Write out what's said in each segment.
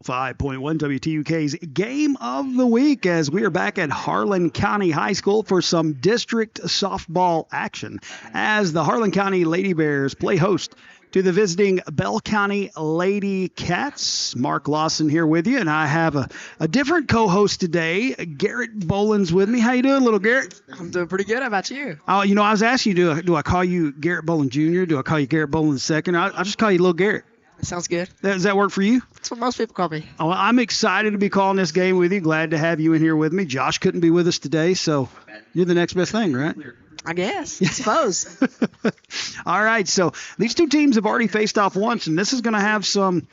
105.1 WTUK's Game of the Week as we are back at Harlan County High School for some district softball action as the Harlan County Lady Bears play host to the visiting Bell County Lady Cats. Mark Lawson here with you, and I have a different co-host today. Garrett Boland's with me. How you doing, little Garrett? I'm doing pretty good. How about you? Oh, I was asking you, do I call you Garrett Boland Jr.? Do I call you Garrett Boland II? I'll just call you little Garrett. That sounds good. Does that work for you? That's what most people call me. Oh, I'm excited to be calling this game with you. Glad to have you in here with me. Josh couldn't be with us today, so you're the next best thing, right? I guess. I suppose. All right, so these two teams have already faced off once, and this is going to have some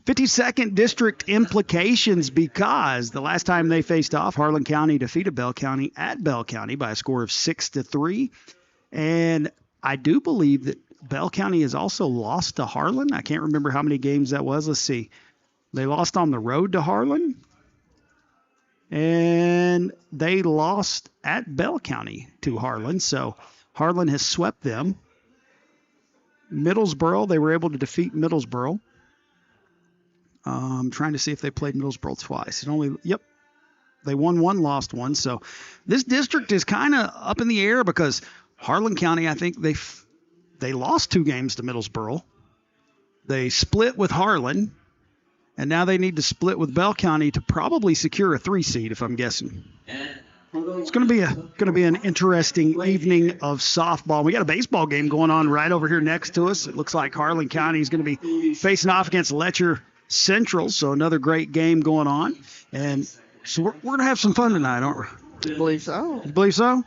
52nd district implications because the last time they faced off, Harlan County defeated Bell County at Bell County by a score of 6-3. And I do believe that Bell County has also lost to Harlan. I can't remember how many games that was. Let's see. They lost on the road to Harlan. And they lost at Bell County to Harlan. So Harlan has swept them. Middlesboro, they were able to defeat Middlesboro. I'm trying to see if they played Middlesboro twice. They won one, lost one. So this district is kind of up in the air because Harlan County, I think they lost 2 games to Middlesboro. They split with Harlan, and now they need to split with Bell County to probably secure a 3 seed, if I'm guessing. It's going to be an interesting evening of softball. We got a baseball game going on right over here next to us. It looks like Harlan County is going to be facing off against Letcher Central, so another great game going on. And so we're going to have some fun tonight, aren't we? I believe so. You believe so?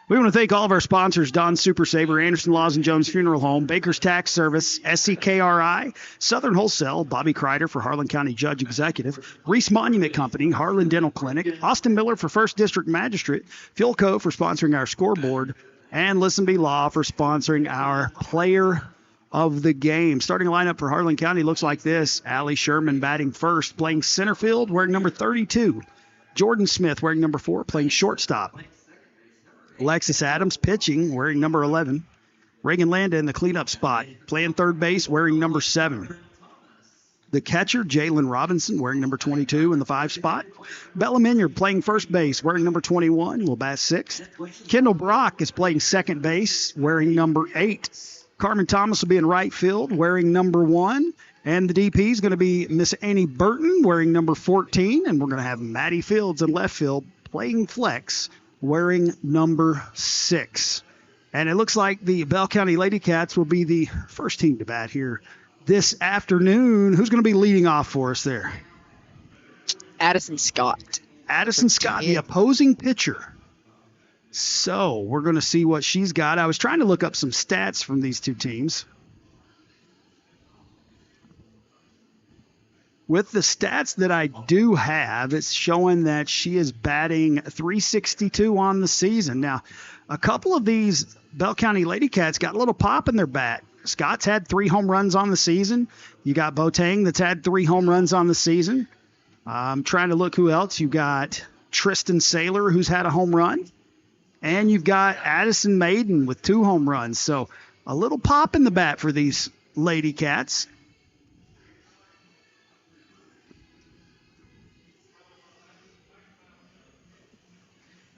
We want to thank all of our sponsors, Don Super Saver, Anderson Laws and Jones Funeral Home, Baker's Tax Service, SCKRI, Southern Wholesale, Bobby Kreider for Harlan County Judge Executive, Reese Monument Company, Harlan Dental Clinic, Austin Miller for First District Magistrate, Philco for sponsoring our scoreboard, and Listen Be Law for sponsoring our player of the game. Starting lineup for Harlan County looks like this. Allie Sherman batting first, playing center field, wearing number 32. Jordan Smith wearing number 4, playing shortstop. Alexis Adams pitching, wearing number 11. Reagan Landa in the cleanup spot, playing third base, wearing number 7. The catcher, Jalen Robinson, wearing number 22 in the 5 spot. Bella Minyard playing first base, wearing number 21, will bat 6th. Kendall Brock is playing second base, wearing number 8. Carmen Thomas will be in right field, wearing number 1. And the DP is going to be Miss Annie Burton, wearing number 14. And we're going to have Maddie Fields in left field, playing flex, wearing number 6. And it looks like the Bell County Lady Cats will be the first team to bat here this afternoon. Who's going to be leading off for us there? Addison Scott. Addison Scott, the opposing pitcher. So we're going to see what she's got. I was trying to look up some stats from these two teams. With the stats that I do have, it's showing that she is batting .362 on the season. Now, a couple of these Bell County Lady Cats got a little pop in their bat. Scott's had 3 home runs on the season. You got Boateng that's had 3 home runs on the season. I'm trying to look who else. You got Tristan Saylor, who's had a home run. And you've got Addison Maiden with 2 home runs. So a little pop in the bat for these Lady Cats.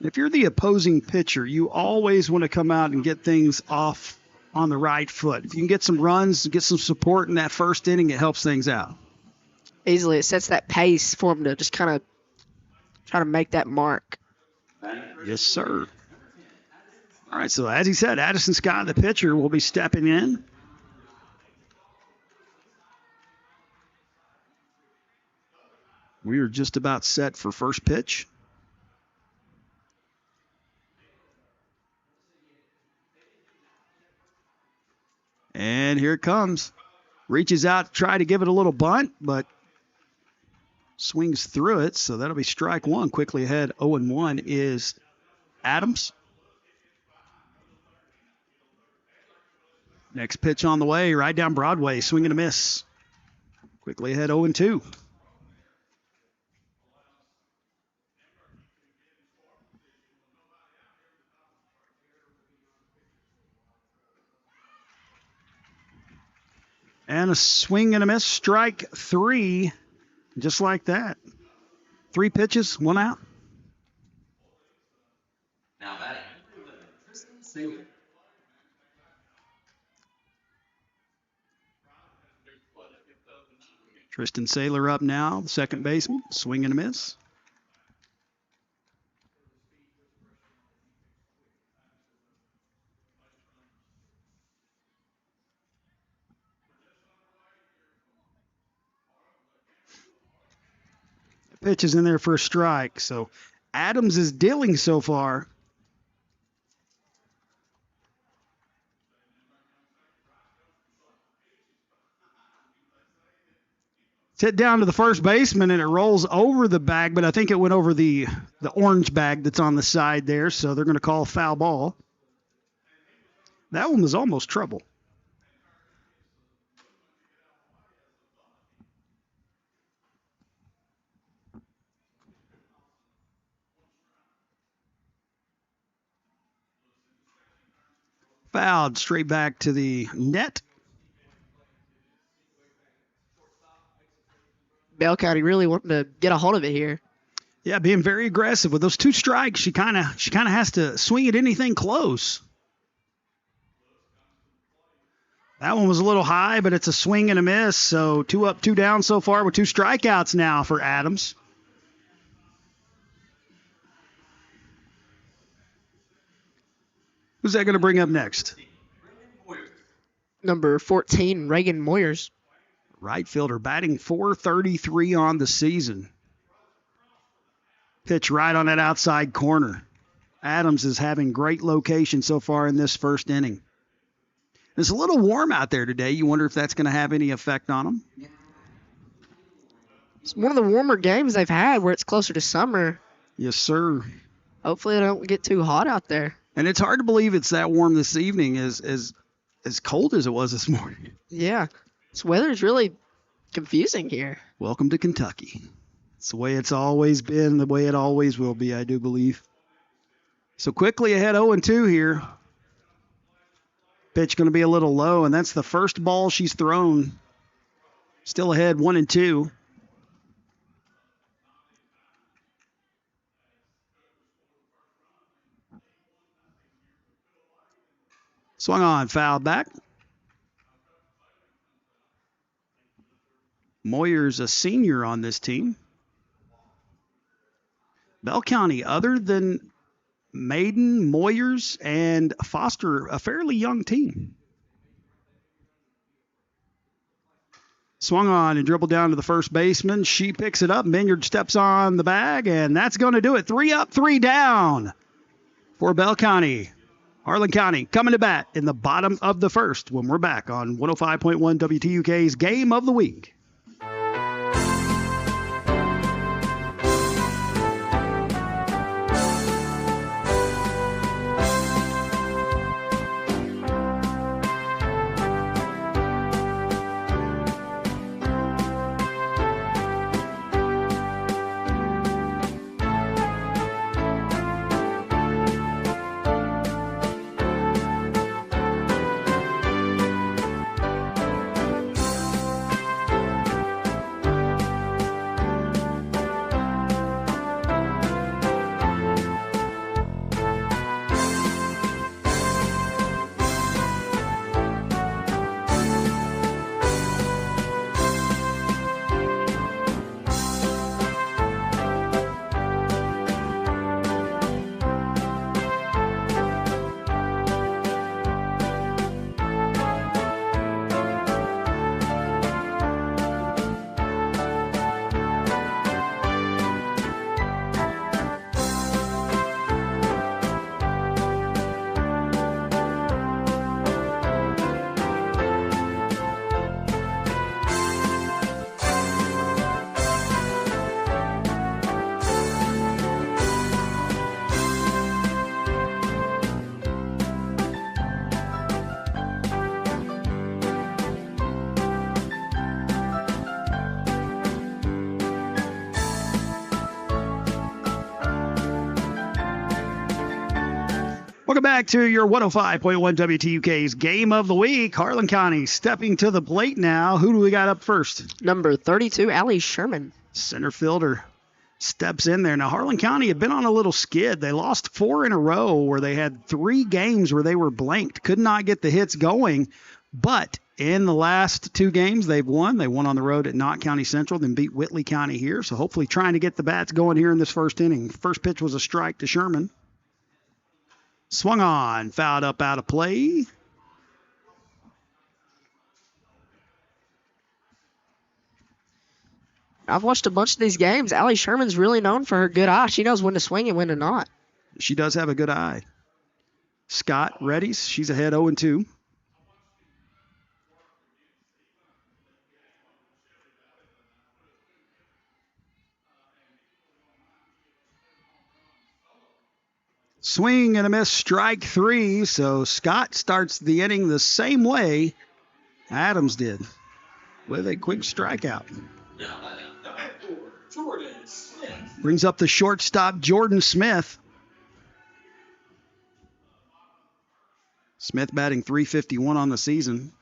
If you're the opposing pitcher, you always want to come out and get things off on the right foot. If you can get some runs, get some support in that first inning, it helps things out. Easily. It sets that pace for them to just kind of try to make that mark. Yes, sir. All right, so as he said, Addison Scott, the pitcher, will be stepping in. We are just about set for first pitch. And here it comes. Reaches out to try to give it a little bunt, but swings through it. So that'll be strike 1. Quickly ahead, 0-1 is Adams. Next pitch on the way, right down Broadway. Swing and a miss. Quickly ahead, 0-2. And a swing and a miss, strike 3 Just like that. 3 pitches, 1 out. Now batting. Tristan Saylor up now, the second baseman. Swing and a miss. Pitch is in there for a strike. So Adams is dealing so far. It's hit down to the first baseman, and it rolls over the bag, but I think it went over the orange bag that's on the side there, so they're going to call foul ball. That one was almost trouble. Fouled straight back to the net. Bell County really wanting to get a hold of it here. Yeah, being very aggressive with those 2 strikes. She kind of has to swing at anything close. That one was a little high, but it's a swing and a miss. So 2 up, 2 down so far with 2 strikeouts now for Adams. Who's that going to bring up next? Number 14, Reagan Moyers. Right fielder batting .433 on the season. Pitch right on that outside corner. Adams is having great location so far in this first inning. It's a little warm out there today. You wonder if that's going to have any effect on them. It's one of the warmer games they've had where it's closer to summer. Yes, sir. Hopefully it don't get too hot out there. And it's hard to believe it's that warm this evening as cold as it was this morning. Yeah. This weather's really confusing here. Welcome to Kentucky. It's the way it's always been, the way it always will be, I do believe. So quickly ahead 0-2 here. Pitch going to be a little low, and that's the first ball she's thrown. Still ahead 1-2. Swung on, foul back. Moyer's a senior on this team. Bell County, other than Maiden, Moyers, and Foster, a fairly young team. Swung on and dribbled down to the first baseman. She picks it up. Minyard steps on the bag, and that's going to do it. 3 up, 3 down for Bell County. Harlan County coming to bat in the bottom of the first when we're back on 105.1 WTUK's Game of the Week. Welcome back to your 105.1 WTUK's Game of the Week. Harlan County stepping to the plate now. Who do we got up first? Number 32, Allie Sherman. Center fielder steps in there. Now, Harlan County had been on a little skid. They lost 4 in a row where they had 3 games where they were blanked, could not get the hits going. But in the last 2 games, they've won. They won on the road at Knott County Central, then beat Whitley County here. So hopefully trying to get the bats going here in this first inning. First pitch was a strike to Sherman. Swung on, fouled up out of play. I've watched a bunch of these games. Allie Sherman's really known for her good eye. She knows when to swing and when to not. She does have a good eye. Scott readies. She's ahead 0-2. Swing and a miss, strike 3. So Scott starts the inning the same way Adams did, with a quick strikeout. Brings up the shortstop, Jordan Smith. Smith batting .351 on the season.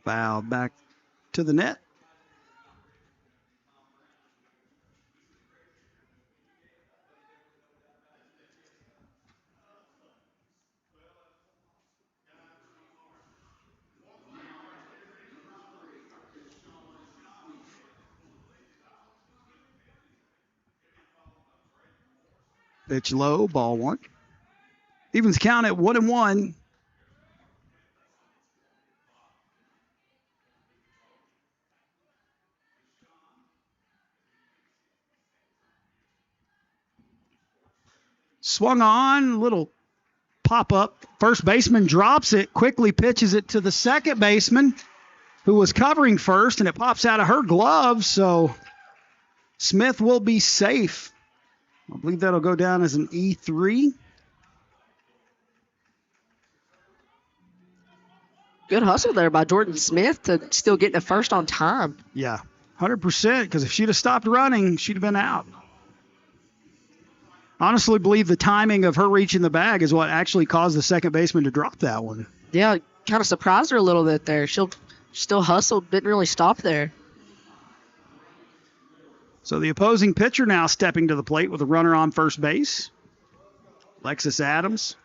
Foul back to the net. Pitch low, ball 1. Evens count at 1-1. Swung on, little pop up. First baseman drops it, quickly pitches it to the second baseman, who was covering first, and it pops out of her glove. So Smith will be safe. I believe that'll go down as an E3. Good hustle there by Jordan Smith to still get to first on time. Yeah, 100%, because if she'd have stopped running, she'd have been out. Honestly believe the timing of her reaching the bag is what actually caused the second baseman to drop that one. Yeah, kind of surprised her a little bit there. She'll still hustled, didn't really stop there. So the opposing pitcher now stepping to the plate with a runner on first base. Alexis Adams,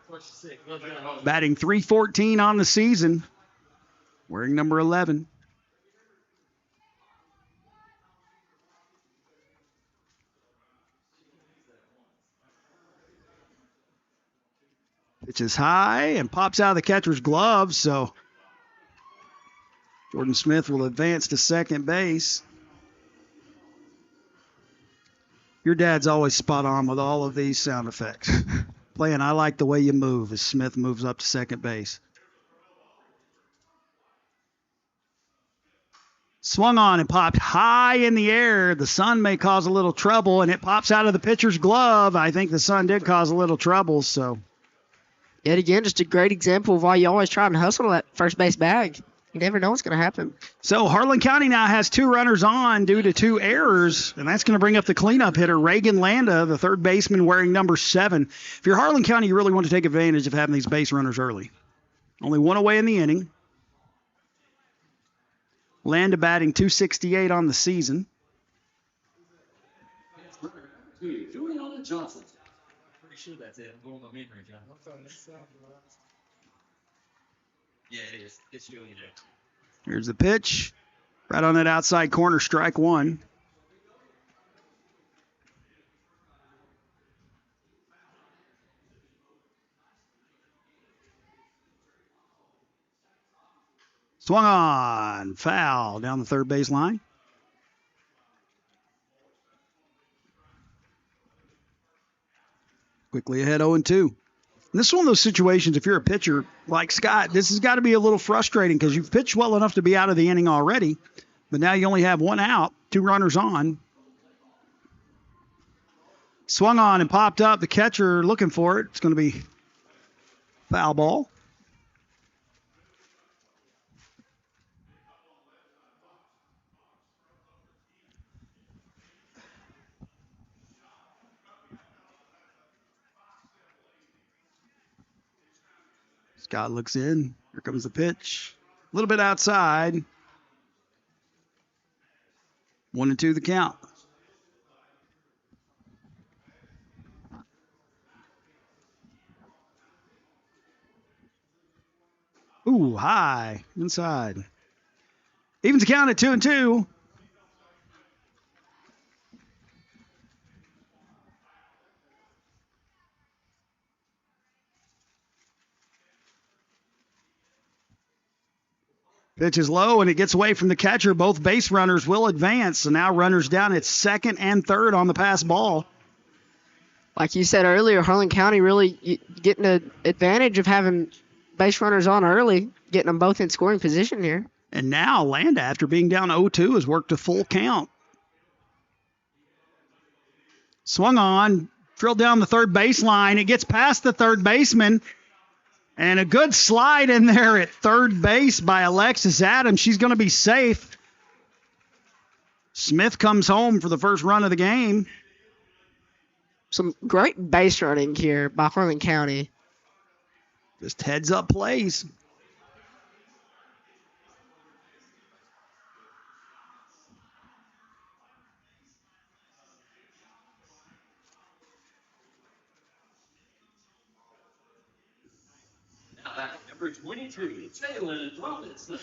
batting .314 on the season, wearing number 11. Pitch is high and pops out of the catcher's glove, so Jordan Smith will advance to second base. Your dad's always spot on with all of these sound effects. Playing I Like the Way You Move as Smith moves up to second base. Swung on and popped high in the air. The sun may cause a little trouble, and it pops out of the pitcher's glove. I think the sun did cause a little trouble, so. Yet again, just a great example of why you always try and hustle that first base bag. You never know what's going to happen. So Harlan County now has 2 runners on due to 2 errors, and that's going to bring up the cleanup hitter, Reagan Landa, the third baseman wearing number 7. If you're Harlan County, you really want to take advantage of having these base runners early. Only 1 away in the inning. Landa batting .268 on the season. Juliana Johnson. Pretty sure that's it. I'm going on memory, John. Yeah, it is. It's Juliana. Here's the pitch. Right on that outside corner, strike 1. Swung on, foul down the third base line. Quickly ahead 0-2. And this is one of those situations, if you're a pitcher like Scott, this has got to be a little frustrating because you've pitched well enough to be out of the inning already, but now you only have 1 out, 2 runners on. Swung on and popped up. The catcher looking for it. It's going to be foul ball. Scott looks in. Here comes the pitch. A little bit outside. 1-2 the count. Ooh, high. Inside. Evens the count at 2-2. Pitch is low, and it gets away from the catcher. Both base runners will advance. So now runners down at second and third on the pass ball. Like you said earlier, Harlan County really getting an advantage of having base runners on early, getting them both in scoring position here. And now Landa, after being down 0-2, has worked a full count. Swung on, drilled down the third baseline. It gets past the third baseman. And a good slide in there at third base by Alexis Adams. She's going to be safe. Smith comes home for the first run of the game. Some great base running here by Harlan County. Just heads up plays. Number 22, Jalen Robinson.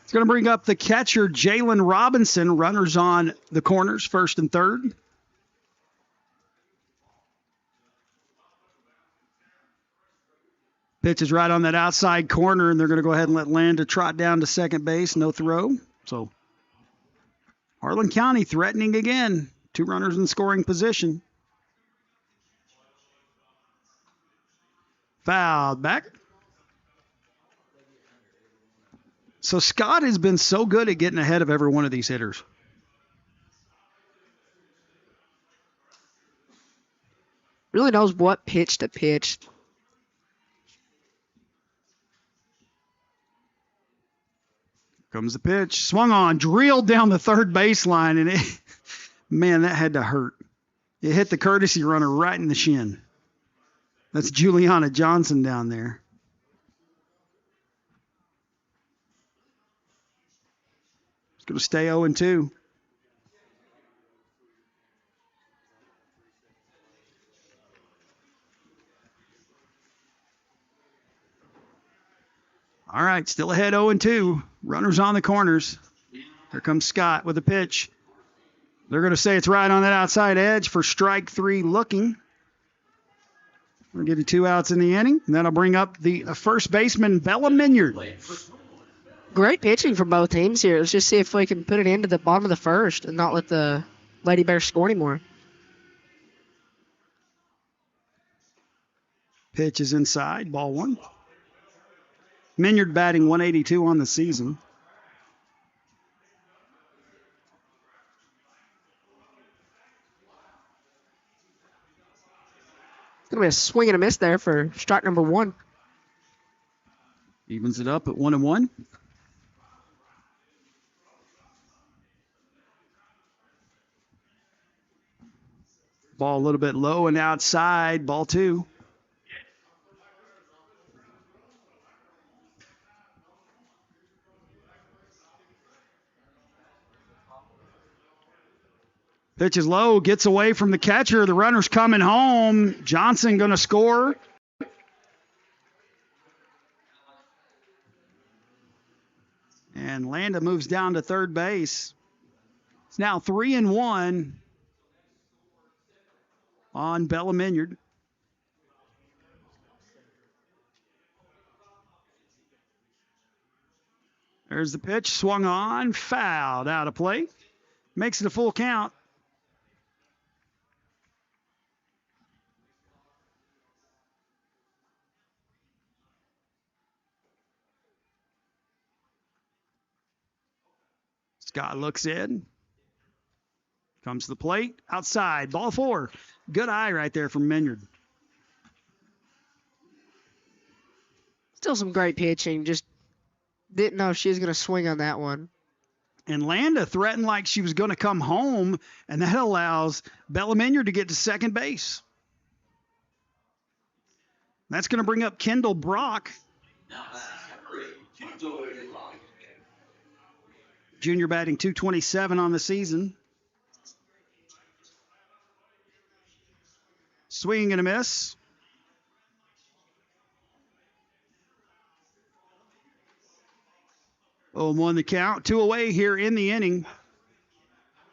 It's going to bring up the catcher, Jalen Robinson. Runners on the corners, first and third. Pitch is right on that outside corner, and they're going to go ahead and let Landa trot down to second base. No throw. So Harlan County threatening again. 2 runners in scoring position. Fouled back. So Scott has been so good at getting ahead of every one of these hitters. Really knows what pitch to pitch. Comes the pitch. Swung on, drilled down the third baseline, and man, that had to hurt. It hit the courtesy runner right in the shin. That's Juliana Johnson down there. It's going to stay 0-2. All right, still ahead 0-2. Runners on the corners. Here comes Scott with a pitch. They're going to say it's right on that outside edge for strike 3 looking. We'll give you 2 outs in the inning. And that'll bring up the first baseman, Bella Minyard. Great pitching for both teams here. Let's just see if we can put it into the bottom of the first and not let the Lady Bears score anymore. Pitch is inside, ball 1. Minyard batting 182 on the season. It's going to be a swing and a miss there for strike number 1. Evens it up at 1-1. Ball a little bit low and outside, ball 2. Pitch is low, gets away from the catcher. The runner's coming home. Johnson going to score. And Landa moves down to third base. It's now 3-1 on Bella Minyard. There's the pitch, swung on, fouled out of play. Makes it a full count. Scott looks in. Comes to the plate. Outside. Ball 4. Good eye right there from Minyard. Still some great pitching. Just didn't know if she was going to swing on that one. And Landa threatened like she was going to come home, and that allows Bella Minyard to get to second base. That's going to bring up Kendall Brock. Junior batting .227 on the season. Swinging and a miss. Oh, 1 the count. 2 away here in the inning.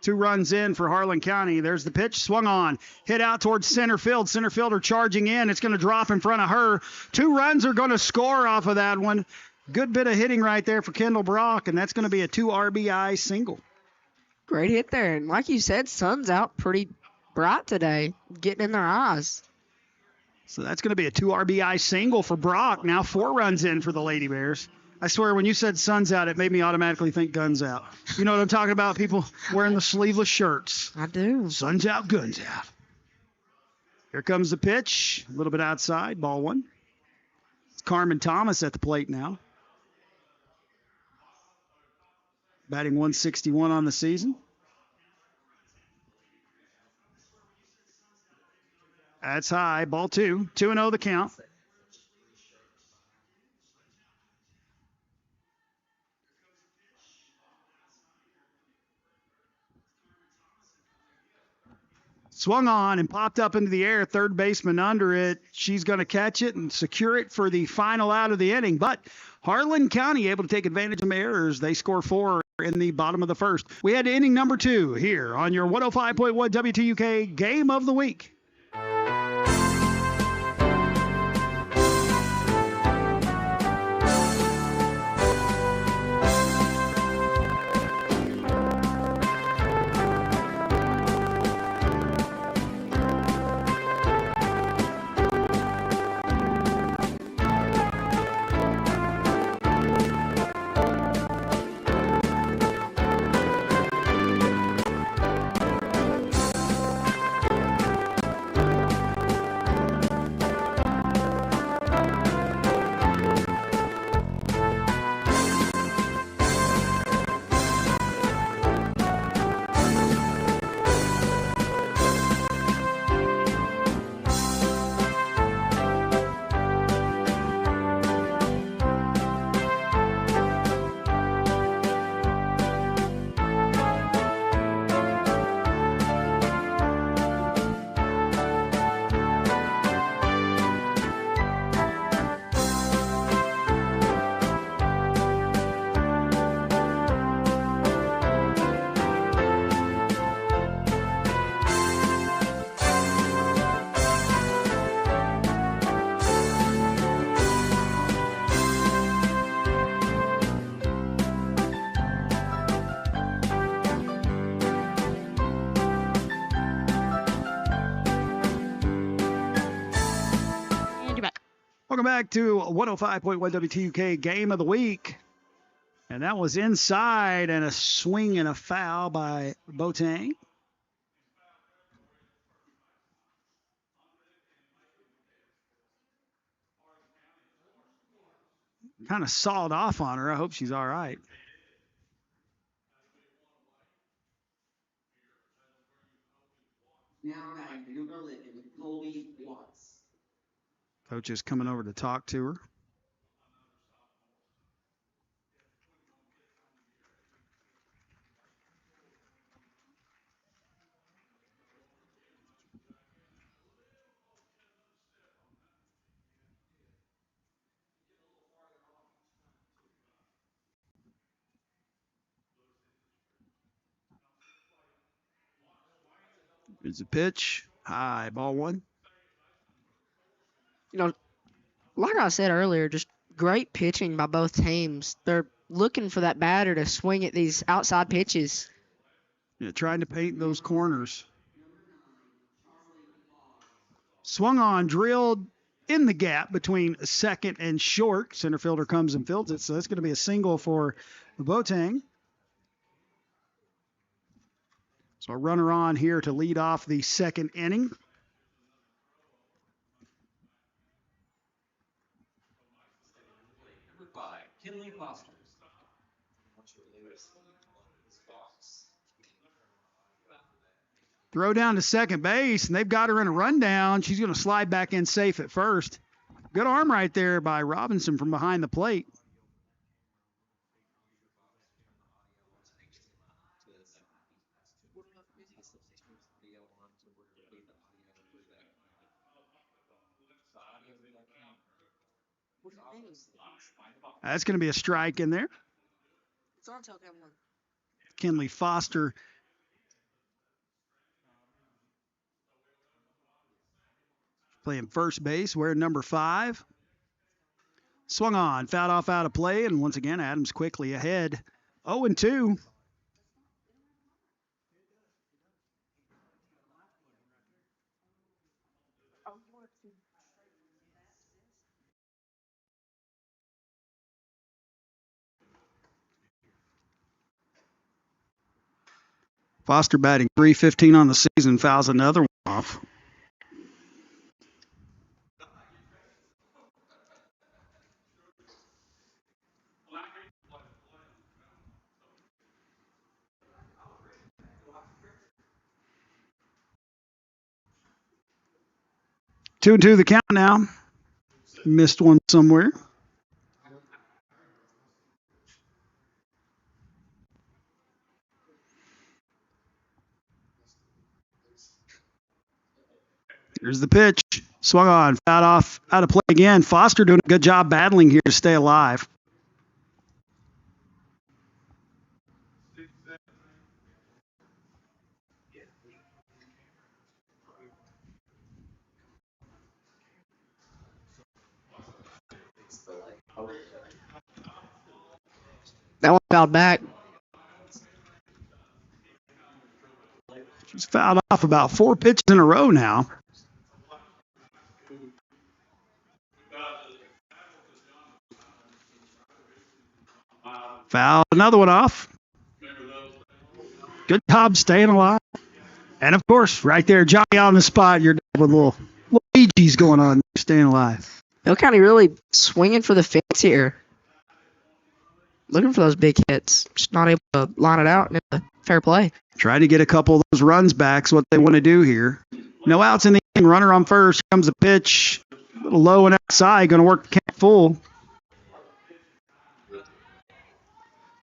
2 runs in for Harlan County. There's the pitch. Swung on. Hit out towards center field. Center fielder charging in. It's going to drop in front of her. 2 runs are going to score off of that one. Good bit of hitting right there for Kendall Brock, and that's going to be a 2 RBI single. Great hit there. And like you said, sun's out pretty bright today, getting in their eyes. So that's going to be a 2 RBI single for Brock. Now 4 runs in for the Lady Bears. I swear, when you said sun's out, it made me automatically think guns out. You know what I'm talking about? People wearing the sleeveless shirts. I do. Sun's out, guns out. Here comes the pitch. A little bit outside. Ball 1. It's Carmen Thomas at the plate now. Batting .161 on the season. That's high. Ball 2. 2-0 the count. Swung on and popped up into the air. Third baseman under it. She's going to catch it and secure it for the final out of the inning. But Harlan County able to take advantage of errors. They score 4 in the bottom of the first. We had inning number 2 here on your 105.1 WTUK Game of the Week. Welcome back to 105.1 WTUK Game of the Week. And that was inside and a swing and a foul by Boateng. Kind of sawed off on her. I hope she's all right. Now back to number 11, Colby Watts. Coach is coming over to talk to her. Here's a pitch. High, ball 1. You know, like I said earlier, just great pitching by both teams. They're looking for that batter to swing at these outside pitches. Yeah, trying to paint those corners. Swung on, drilled in the gap between second and short. Center fielder comes and fields it, so that's going to be a single for Boateng. So a runner on here to lead off the second inning. Number 5, Kinley Foster. Throw down to second base, and they've got her in a rundown. She's going to slide back in safe at first. Good arm right there by Robinson from behind the plate. That's going to be a strike in there. It's on till Kevin. Kenley Foster playing first base, wearing number 5. Swung on, fouled off out of play, and once again, Adams quickly ahead. 0-2. Foster batting .315 on the season, fouls another one off. Two and two the count now. Missed one somewhere. Here's the pitch. Swung on, fouled off, out of play again. Foster doing a good job battling here to stay alive. That one fouled back. She's fouled off about 4 pitches in a row now. Fouled another one off. Good job staying alive. And of course, right there, Johnny on the spot. You're with little Luigi's going on, staying alive. Bill County really swinging for the fence here. Looking for those big hits. Just not able to line it out into fair play. Try to get a couple of those runs back. Is what they want to do here. No outs in the inning. Runner on first. Here comes the pitch. A little low and outside. Going to work the count full.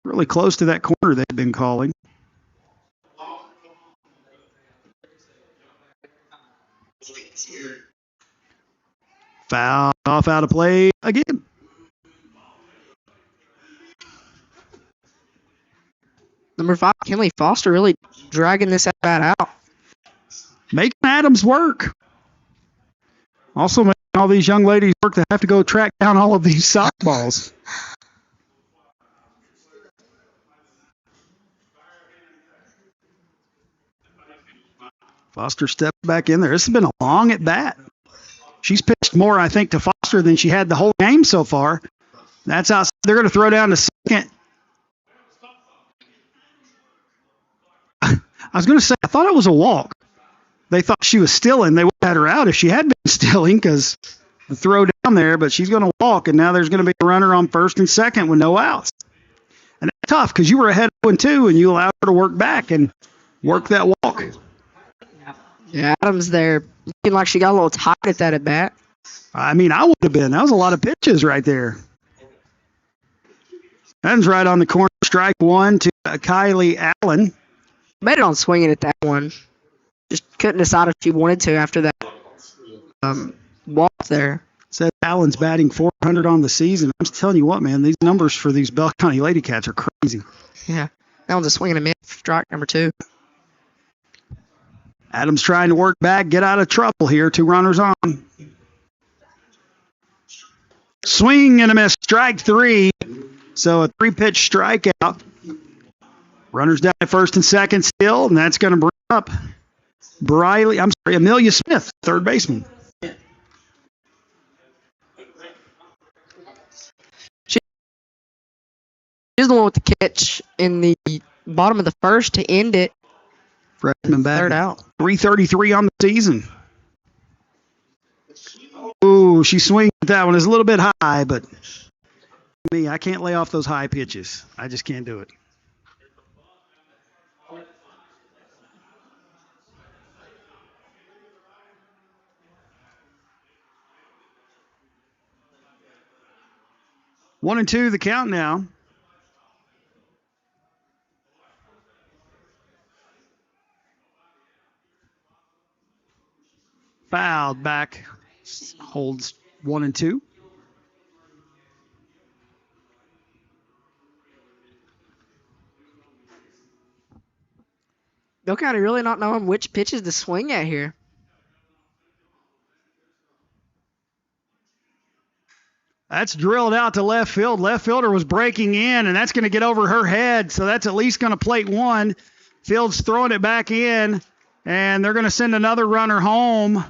Really close to that corner they've been calling. Foul off out of play again. Number 5, Kenley Foster really dragging this at bat out. Making Adams work. Also making all these young ladies work that have to go track down all of these softballs. Foster stepped back in there. This has been a long at bat. She's pitched more, I think, to Foster than she had the whole game so far. That's outside. They're going to throw down to second. I was going to say, I thought it was a walk. They thought she was stealing. They would have had her out if she had been stealing because the throw down there, but she's going to walk, and now there's going to be a runner on first and second with no outs. And that's tough because you were ahead 0-2, and you allowed her to work back and work that walk. Yeah, Adams there looking like she got a little tight at that at bat. I mean, I would have been. That was a lot of pitches right there. Adams right on the corner. Strike one to Kylie Allen. Made it on swinging at that one. Just couldn't decide if she wanted to after that walk there. Said Allen's batting .400 on the season. I'm just telling you what, man, these numbers for these Bell County Lady Cats are crazy. Yeah, that one's a swing and a miss. Strike number 2. Adams trying to work back, get out of trouble here. 2 runners on. Swing and a miss. Strike 3. So a 3-pitch strikeout. Runners down at first and second still, and that's going to bring up Amelia Smith, third baseman. She's the one with the catch in the bottom of the first to end it. Freshman back. Third out. 333 on the season. Ooh, she swings at that one. It's a little bit high, but me, I can't lay off those high pitches. I just can't do it. One and two, the count now. fouled back. Holds 1 and 2. They'll kind of really not knowing which pitches to swing at here. That's drilled out to left field. Left fielder was breaking in, and that's going to get over her head. So that's at least going to plate one. Field's throwing it back in, and they're going to send another runner home.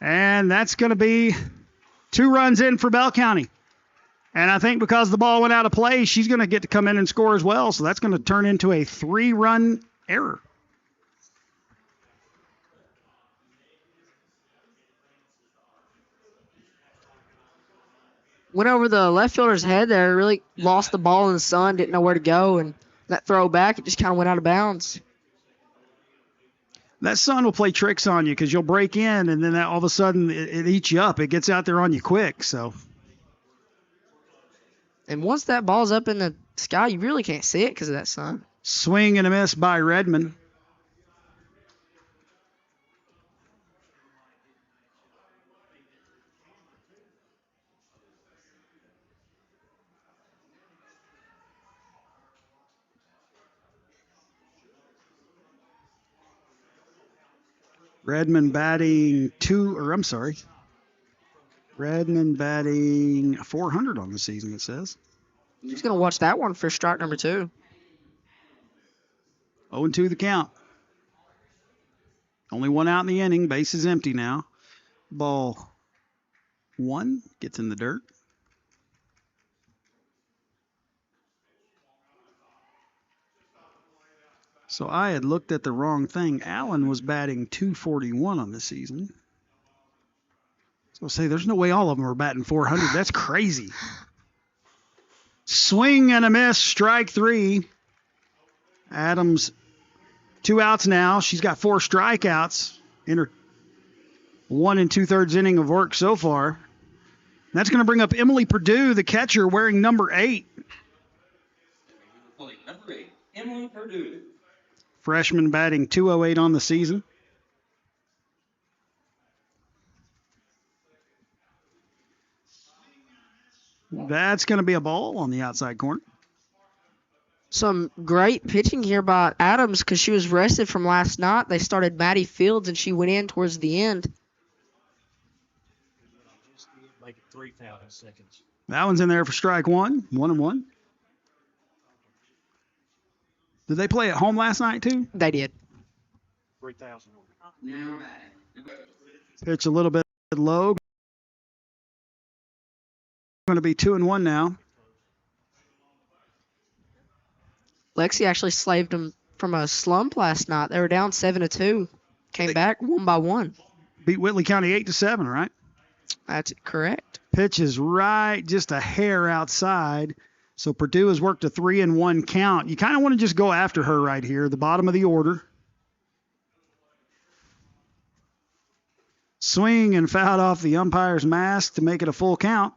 And that's going to be 2 runs in for Bell County. And I think because the ball went out of play, she's going to get to come in and score as well. So that's going to turn into a 3-run error. Went over the left fielder's head there, really lost the ball in the sun, didn't know where to go, and that throw back, it just kind of went out of bounds. That sun will play tricks on you because you'll break in, and then all of a sudden it eats you up. It gets out there on you quick. So. And once that ball's up in the sky, you really can't see it because of that sun. Swing and a miss by Redmond. Redmond batting Redmond batting 400 on the season, it says. He's going to watch that one for strike number 2. 0-2 the count. Only 1 out in the inning. Base is empty now. Ball 1 gets in the dirt. So I had looked at the wrong thing. Allen was batting 241 on the season. So I'll say there's no way all of them are batting 400. That's crazy. Swing and a miss, strike 3. Adams, 2 outs now. She's got 4 strikeouts in her 1 2/3 inning of work so far. That's going to bring up Emily Purdue, the catcher, wearing number 8. Number 8, Emily Purdue. Freshman batting 208 on the season. That's going to be a ball on the outside corner. Some great pitching here by Adams because she was rested from last night. They started Maddie Fields, and she went in towards the end. Make it 3,000 seconds. That one's in there for strike 1. 1-1. Did they play at home last night, too? They did. 3,000. Pitch a little bit low. Going to be 2-1 now. Lexi actually slaved them from a slump last night. They were down 7-2. Came back 1 by 1. Beat Whitley County 8-7, right? That's correct. Pitch is right, just a hair outside. So Purdue has worked a 3-1 count. You kind of want to just go after her right here, the bottom of the order. Swing and fouled off the umpire's mask to make it a full count.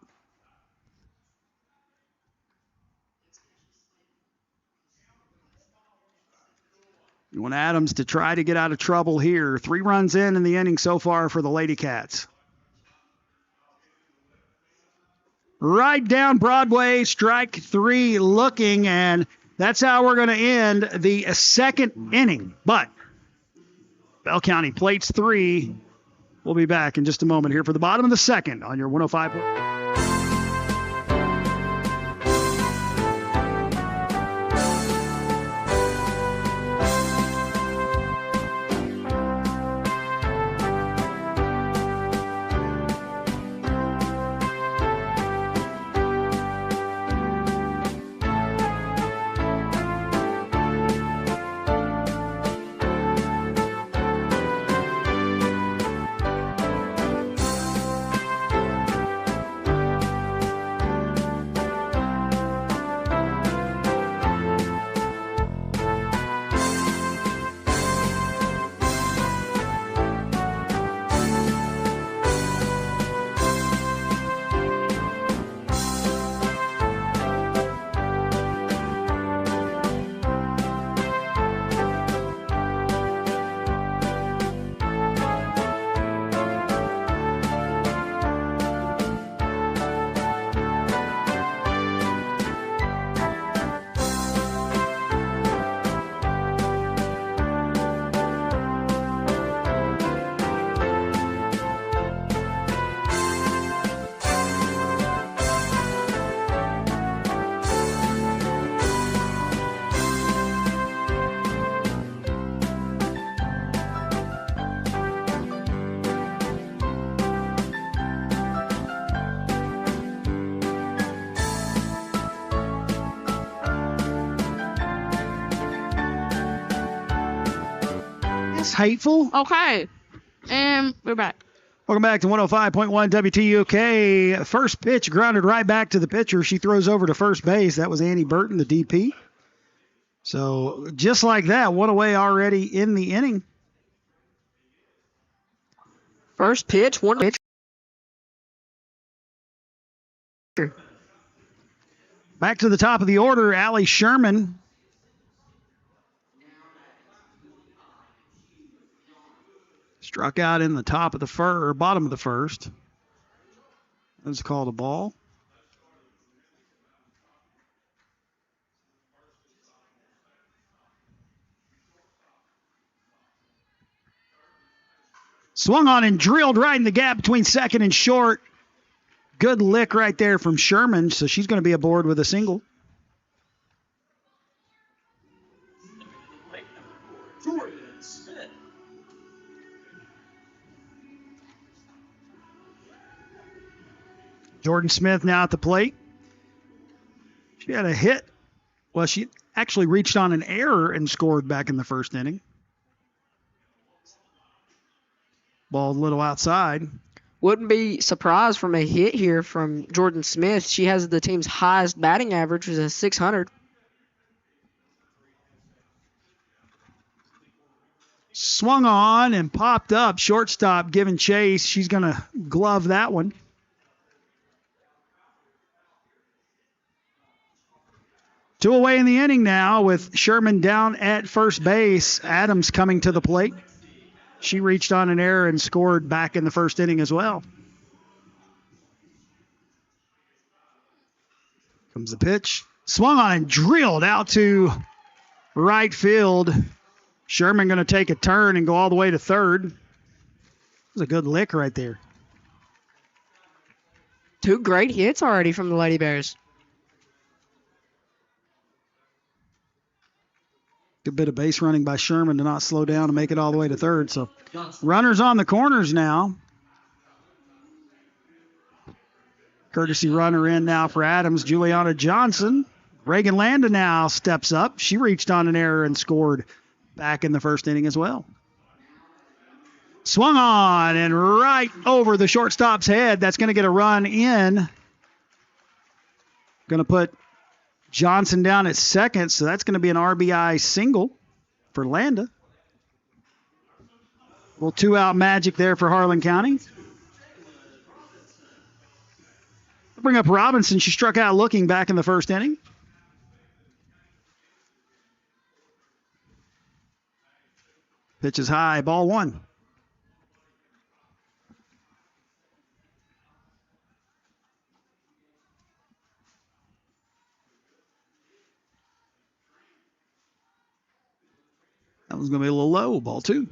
You want Adams to try to get out of trouble here. 3 runs in the inning so far for the Lady Cats. Right down Broadway, strike 3 looking, and that's how we're going to end the 2nd inning. But Bell County plates 3. We'll be back in just a moment here for the bottom of the 2nd on your 105. That's hateful. Okay. And we're back. Welcome back to 105.1 WTUK. First pitch grounded right back to the pitcher. She throws over to first base. That was Annie Burton, the DP. So just like that, one away already in the inning. First pitch, one pitch. Back to the top of the order, Allie Sherman. Struck out in the bottom of the first. That's called a ball. Swung on and drilled right in the gap between second and short. Good lick right there from Sherman, so she's going to be aboard with a single. Jordan Smith. Jordan Smith now at the plate. She had a hit. Well, she actually reached on an error and scored back in the first inning. Ball a little outside. Wouldn't be surprised from a hit here from Jordan Smith. She has the team's highest batting average, which is a 600. Swung on and popped up. Shortstop giving chase. She's going to glove that one. Two away in the inning now with Sherman down at first base. Adams coming to the plate. She reached on an error and scored back in the first inning as well. Comes the pitch. Swung on and drilled out to right field. Sherman going to take a turn and go all the way to third. It was a good lick right there. Two great hits already from the Lady Bears. Good bit of base running by Sherman to not slow down and make it all the way to third. So runners on the corners now. Courtesy runner in now for Adams, Juliana Johnson. Reagan Landa now steps up. She reached on an error and scored back in the first inning as well. Swung on and right over the shortstop's head. That's going to get a run in. Going to put Johnson down at second, so that's going to be an RBI single for Landa. Little two-out magic there for Harlan County. We'll bring up Robinson. She struck out looking back in the first inning. Pitch is high, ball one. That was going to be a little low, ball two.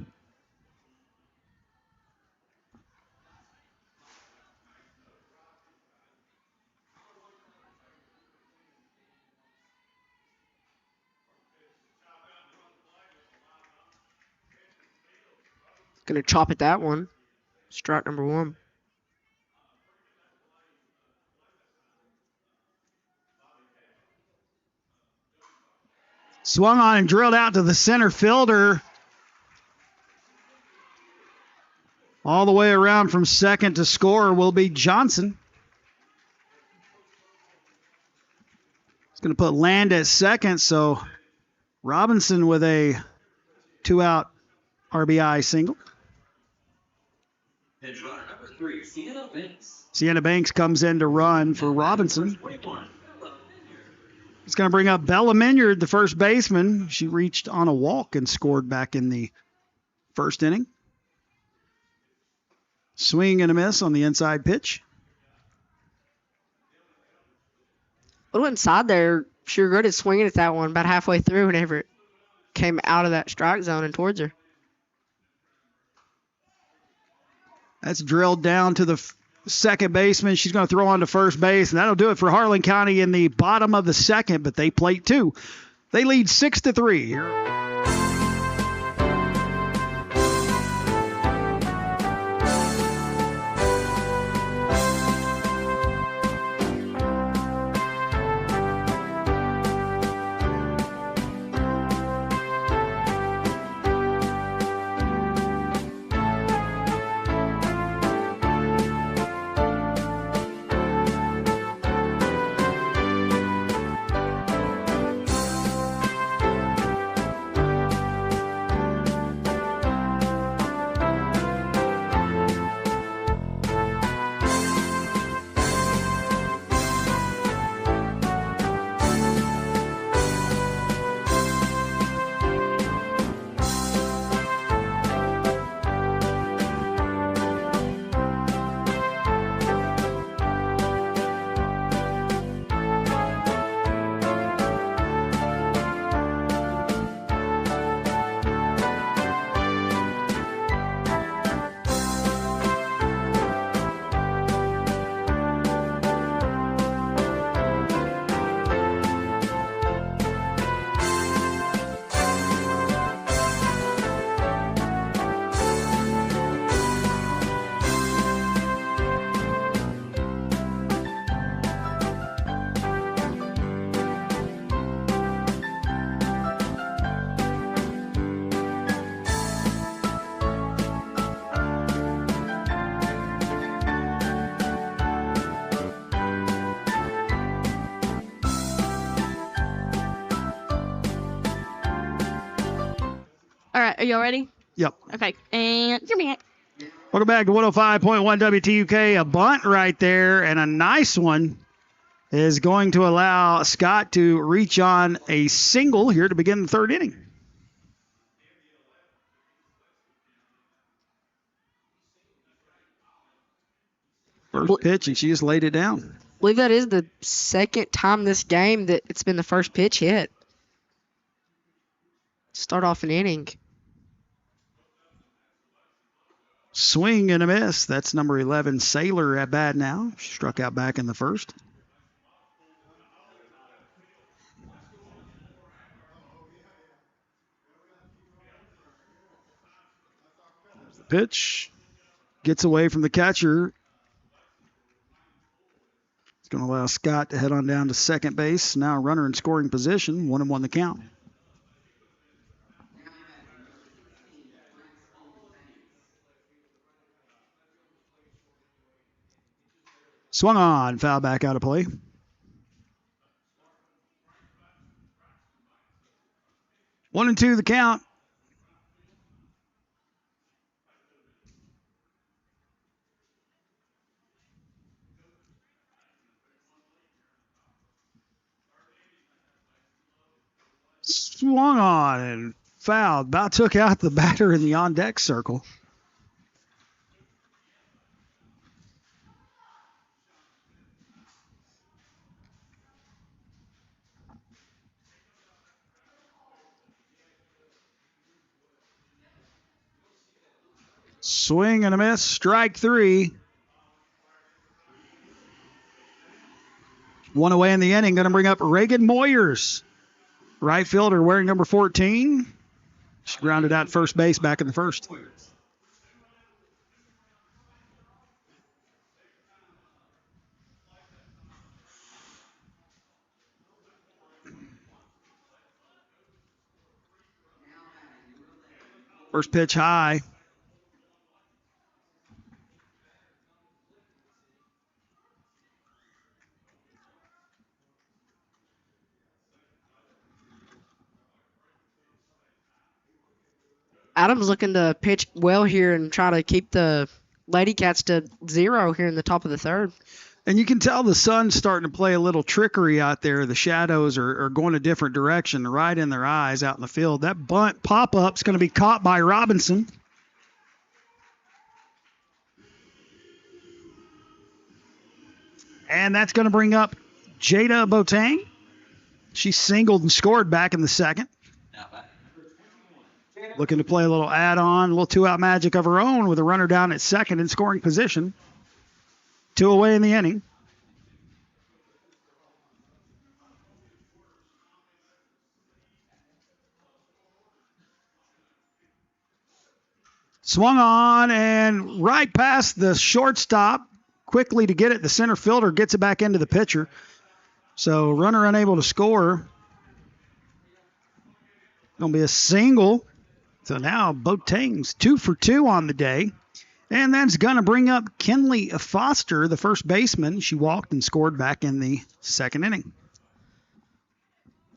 Gonna chop at that one. Strike number one. Swung on and drilled out to the center fielder. All the way around from second to score will be Johnson. It's going to put Land at second, so Robinson with a two-out RBI single. And runner number 3, Sienna Banks. Sienna Banks comes in to run for Robinson. 21. It's going to bring up Bella Minyard, the first baseman. She reached on a walk and scored back in the first inning. Swing and a miss on the inside pitch. A little inside there. She regretted swinging at that one about halfway through whenever it came out of that strike zone and towards her. That's drilled down to the second baseman. She's going to throw on to first base, and that'll do it for Harlan County in the bottom of the second, but they plate two. They lead 6-3. All right, are y'all ready? Yep. Okay, and you're back. Welcome back to 105.1 WTUK. A bunt right there, and a nice one is going to allow Scott to reach on a single here to begin the third inning. First pitch, and she just laid it down. I believe that is the second time this game that it's been the first pitch hit. Start off an inning. Swing and a miss. That's number 11, Sailor, at bat now. Struck out back in the first. The pitch gets away from the catcher. It's going to allow Scott to head on down to second base. Now a runner in scoring position. 1-1 the count. Swung on, foul back out of play. One and two the count. Swung on and fouled. About took out the batter in the on-deck circle. Swing and a miss. Strike three. One away in the inning. Going to bring up Reagan Moyers. Right fielder wearing number 14. She grounded out first base back in the first. First pitch high. Adams looking to pitch well here and try to keep the Lady Cats to 0 here in the top of the third. And you can tell the sun's starting to play a little trickery out there. The shadows are going a different direction, right in their eyes out in the field. That bunt pop-up's going to be caught by Robinson. And that's going to bring up Jada Boateng. She singled and scored back in the second. Looking to play a little add-on, a little two-out magic of her own with a runner down at second in scoring position. 2 away in the inning. Swung on and right past the shortstop. Quickly to get it. The center fielder gets it back into the pitcher. So runner unable to score. Going to be a single. So now Boateng's 2 for 2 on the day. And that's going to bring up Kinley Foster, the first baseman. She walked and scored back in the second inning.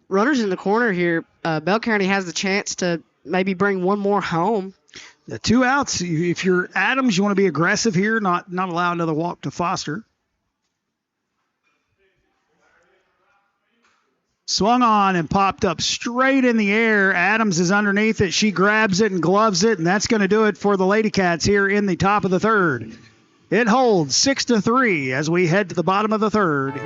Runners in the corner here. Bell County has the chance to maybe bring one more home. The 2 outs. If you're Adams, you want to be aggressive here, not allow another walk to Foster. Swung on and popped up straight in the air. Adams is underneath it. She grabs it and gloves it, and that's going to do it for the Lady Cats here in the top of the third. It holds 6-3 as we head to the bottom of the third.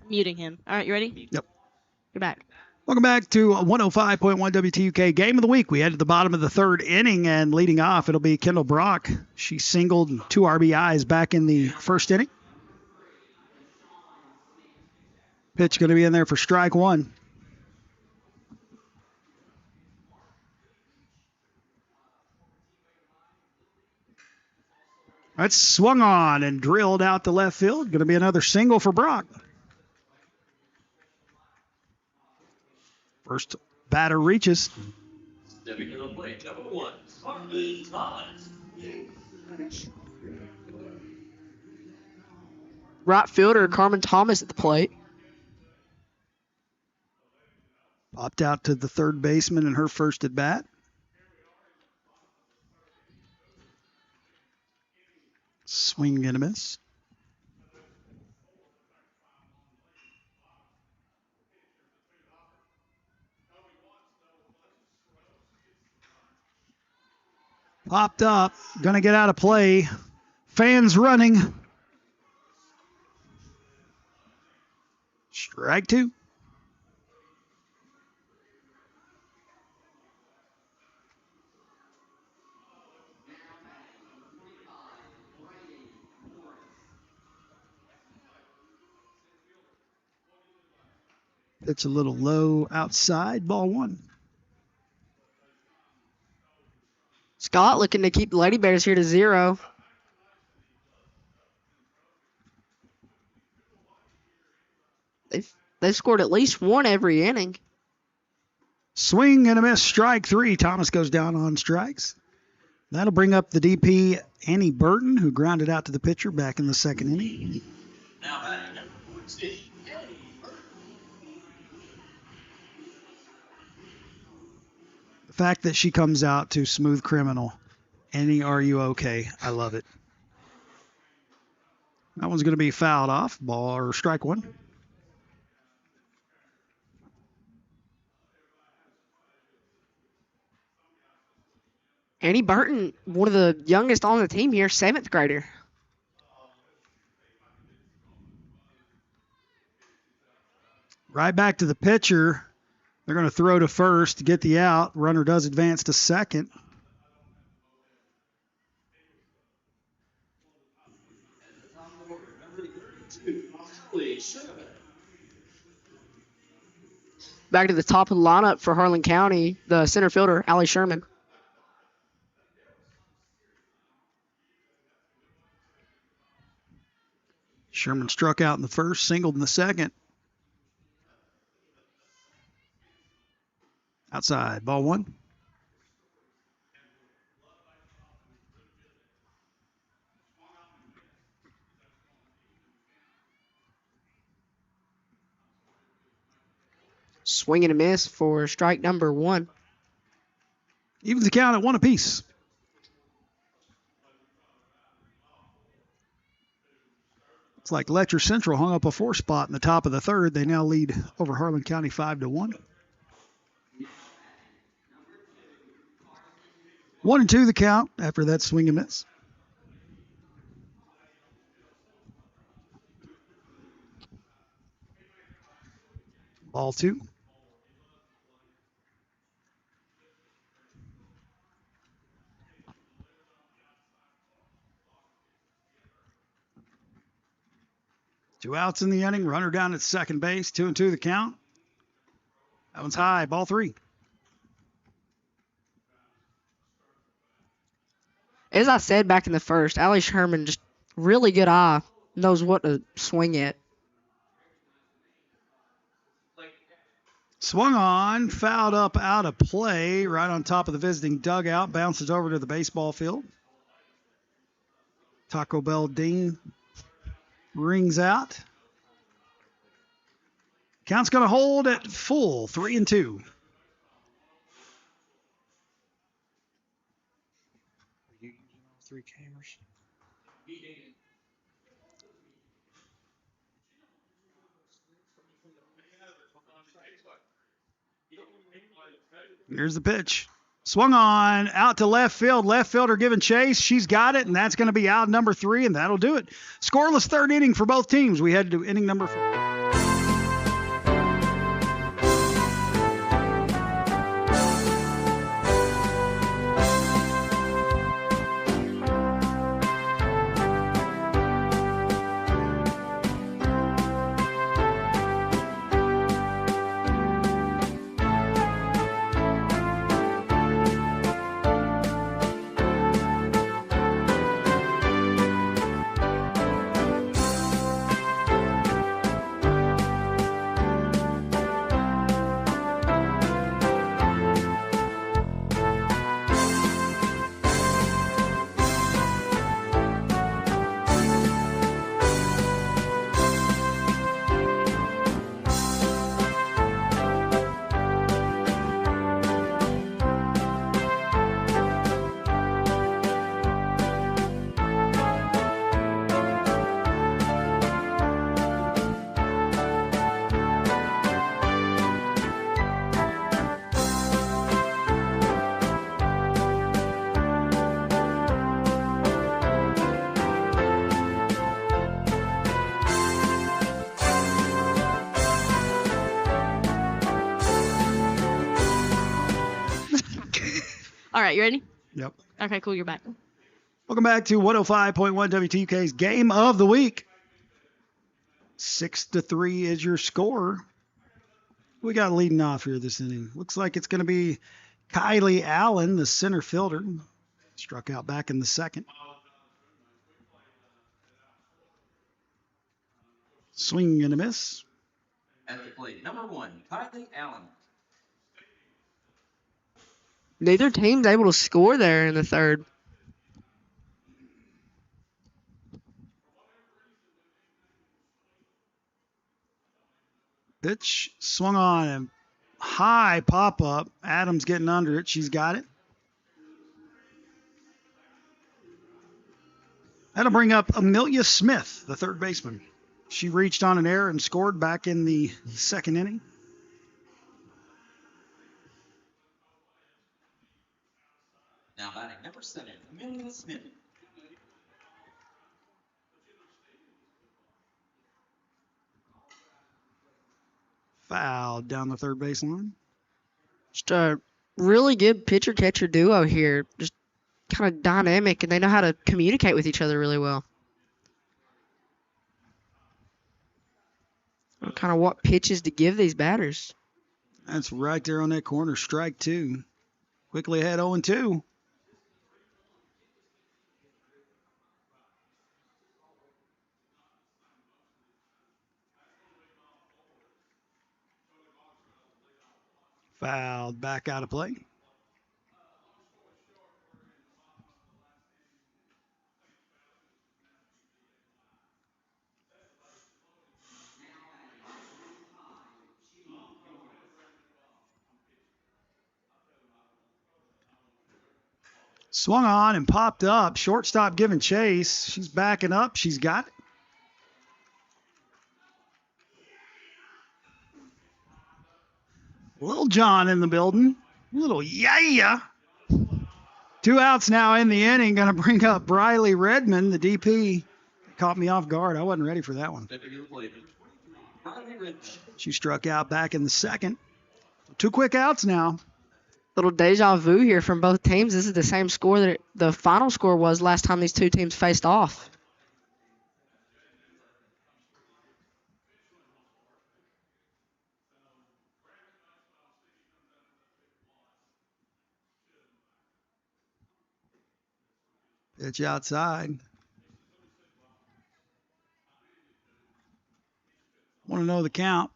muting him. All right, you ready? Yep. You're back. Welcome back to 105.1 WTUK Game of the Week. We head to the bottom of the third inning, and leading off, it'll be Kendall Brock. She singled 2 RBIs back in the first inning. Pitch going to be in there for strike 1. That's swung on and drilled out to left field. Going to be another single for Brock. First batter reaches. Stepping to the plate, number 1, Harlan Thomas. Right fielder Carmen Thomas at the plate. Popped out to the third baseman in her first at bat. Swing and a miss. Popped up, gonna get out of play. Fans running. Strike 2. It's a little low outside, ball 1. Scott looking to keep the Lady Bears here to 0. They've scored at least 1 every inning. Swing and a miss, strike 3. Thomas goes down on strikes. That'll bring up the DP, Annie Burton, who grounded out to the pitcher back in the second inning. Now batting number 14, Annie Burton. The fact that she comes out to Smooth Criminal, Annie, are you okay? I love it. That one's going to be fouled off, ball or strike 1. Annie Burton, one of the youngest on the team here, 7th grader. Right back to the pitcher. They're going to throw to first to get the out. Runner does advance to second. Back to the top of the lineup for Harlan County, the center fielder, Allie Sherman. Sherman struck out in the first, singled in the second. Outside, ball 1. Swing and a miss for strike number 1. Evens the count at 1 apiece. It's like Letcher Central hung up a 4 spot in the top of the third. They now lead over Harlan County 5-1. 1-2 the count after that swing and miss. Ball 2. Two outs in the inning. Runner down at second base. 2-2 the count. That one's high. Ball 3. As I said back in the first, Allie Sherman, just really good eye. Knows what to swing at. Swung on. Fouled up out of play. Right on top of the visiting dugout. Bounces over to the baseball field. Taco Bell ding. Rings out. Count's going to hold at full, 3-2. Three cameras. Here's the pitch. Swung on, out to left field. Left fielder giving chase. She's got it, and that's going to be out number 3, and that'll do it. Scoreless third inning for both teams. We head to inning number 4. All right, you ready? Yep. Okay, cool. You're back. Welcome back to 105.1 WTUK's Game of the Week. 6-3 is your score. We got leading off here this inning. Looks like it's going to be Kylie Allen, the center fielder. Struck out back in the second. Swing and a miss. At the plate, number 1, Kylie Allen. Neither team's able to score there in the third. Pitch swung on and high pop up. Adams getting under it. She's got it. That'll bring up Amelia Smith, the third baseman. She reached on an error and scored back in the second inning. Now batting number 7, Amelia Smith. Foul down the third baseline. Just a really good pitcher-catcher duo here. Just kind of dynamic, and they know how to communicate with each other really well. Kind of what pitches to give these batters. That's right there on that corner. Strike 2. Quickly ahead 0-2. Fouled back out of play. Swung on and popped up. Shortstop giving chase. She's backing up. She's got it. Little John in the building. Little yeah. 2 outs now in the inning. Going to bring up Briley Redmond, the DP. Caught me off guard. I wasn't ready for that one. She struck out back in the second. 2 quick outs now. Little deja vu here from both teams. This is the same score that the final score was last time these two teams faced off. Pitch outside. Want to know the count.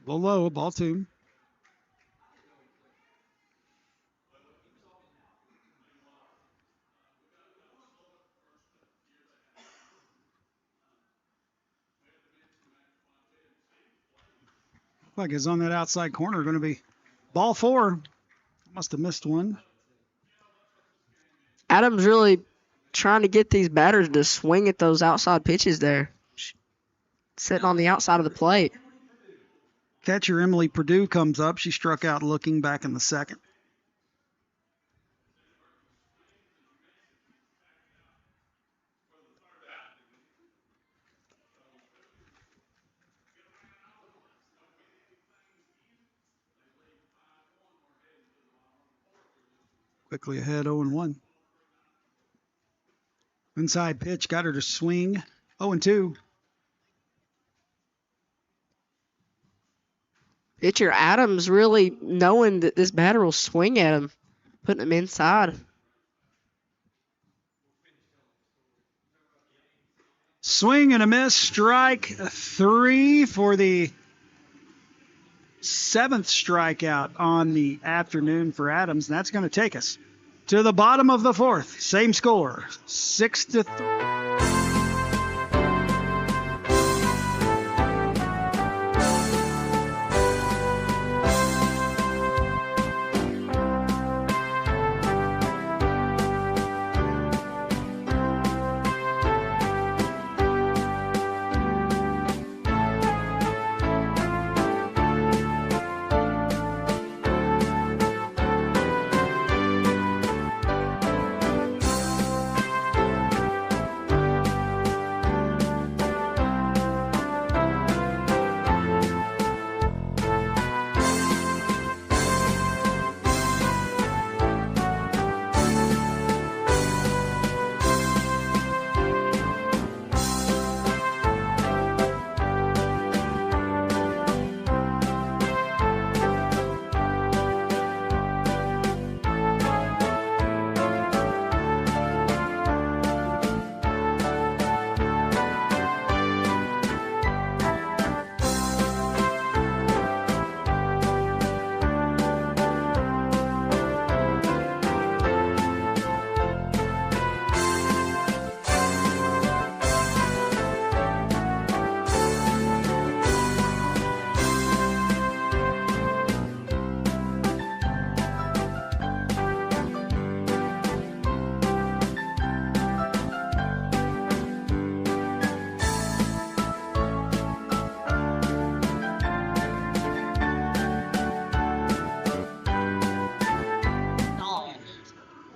Low, ball 2. Like it's on that outside corner. Going to be ball 4. Must have missed one. Adams really trying to get these batters to swing at those outside pitches there. Sitting on the outside of the plate. Catcher Emily Purdue comes up. She struck out looking back in the second. Quickly ahead 0-1. Inside pitch got her to swing 0-2. Pitcher Adams really knowing that this batter will swing at him, putting him inside. Swing and a miss. Strike 3 for the 7th strikeout on the afternoon for Adams. And that's going to take us to the bottom of the 4th. Same score, 6-3.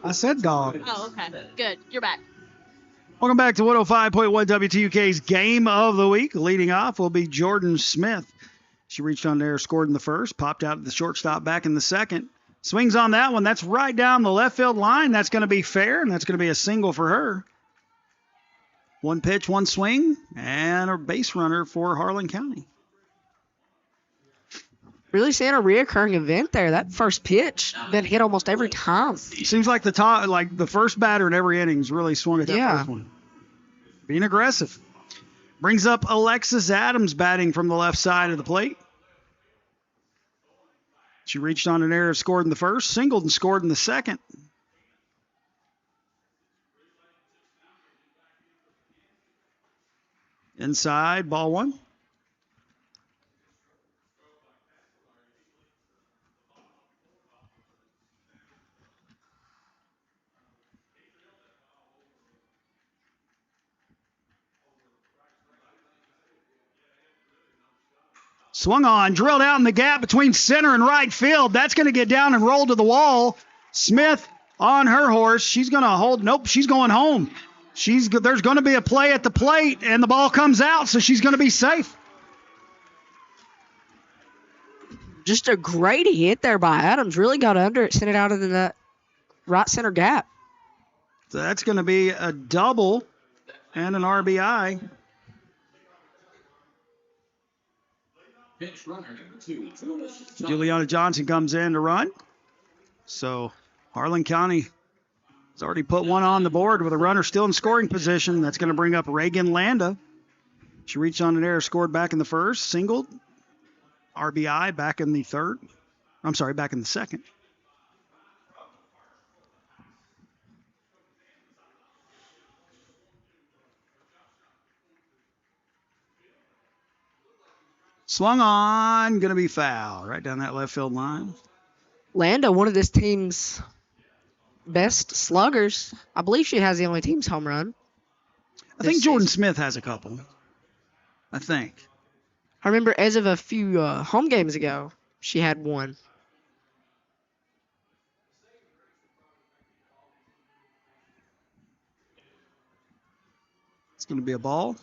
I said dog. Oh, okay. Good. You're back. Welcome back to 105.1 WTUK's Game of the Week. Leading off will be Jordan Smith. She reached on there, scored in the first, popped out at the shortstop back in the second. Swings on that one. That's right down the left field line. That's going to be fair, and that's going to be a single for her. One pitch, one swing, and a base runner for Harlan County. Really seeing a reoccurring event there. That first pitch been hit almost every time. Seems like the first batter in every inning's really swung at that first one. Being aggressive. Brings up Alexis Adams batting from the left side of the plate. She reached on an error, scored in the first, singled and scored in the second. Inside, ball one. Swung on, drilled out in the gap between center and right field. That's going to get down and roll to the wall. Smith on her horse. She's going to hold. Nope, she's going home. There's going to be a play at the plate, and the ball comes out, so she's going to be safe. Just a great hit there by Adams. Really got under it, sent it out of the right center gap. So that's going to be a double and an RBI. Pitch runner number 2. Juliana Johnson comes in to run. So Harlan County has already put one on the board with a runner still in scoring position. That's going to bring up Reagan Landa. She reached on an error, scored back in the first, singled. RBI back in the third. Back in the second. Swung on, going to be foul. Right down that left field line. Landa, one of this team's best sluggers. I believe she has the only team's home run. I think Jordan Smith has a couple. I think. I remember as of a few home games ago, she had one. It's going to be a ball.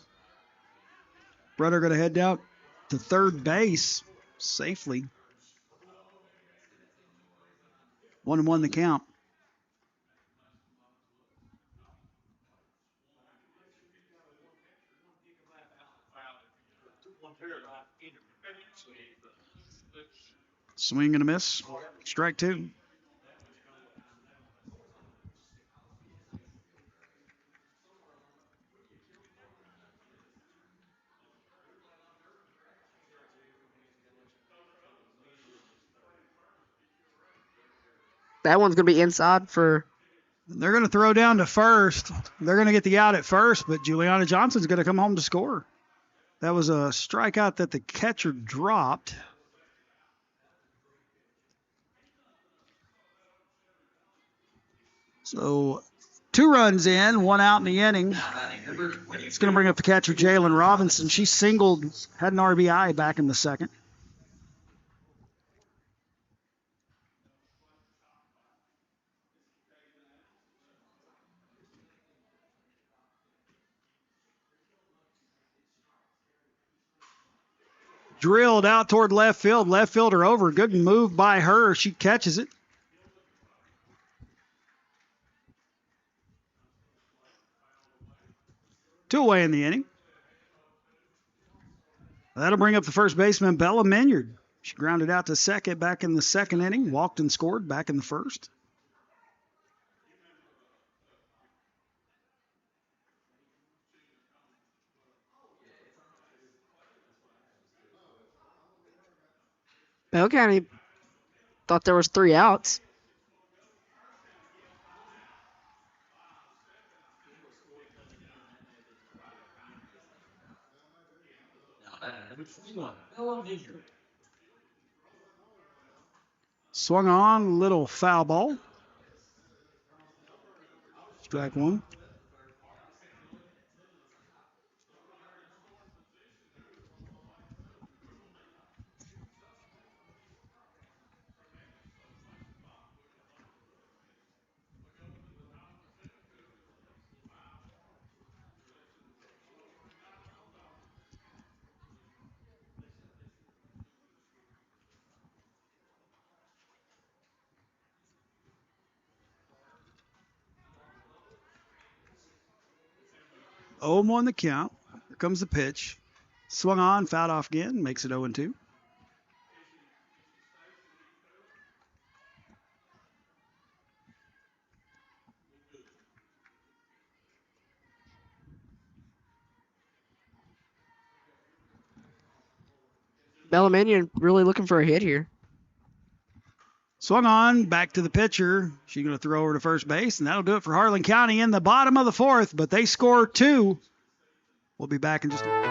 Runner going to head down to third base safely. 1-1 the count. Swing and a miss. Strike two. That one's going to be inside for... They're going to throw down to first. They're going to get the out at first, but Juliana Johnson's going to come home to score. That was a strikeout that the catcher dropped. So 2 runs in, 1 out in the inning. It's going to bring up the catcher, Jalen Robinson. She singled, had an RBI back in the second. Drilled out toward left field. Left fielder over. Good move by her. She catches it. Two away in the inning. That'll bring up the first baseman, Bella Minyard. She grounded out to second back in the second inning. Walked and scored back in the first. Bell County thought there was 3 outs. Swung on, little foul ball. Strike one. 0-1 the count. Here comes the pitch. Swung on, fouled off again, makes it 0-2. Bellaminian really looking for a hit here. Swung on, back to the pitcher. She's going to throw over to first base, and that'll do it for Harlan County in the bottom of the fourth, but they score 2. We'll be back in just a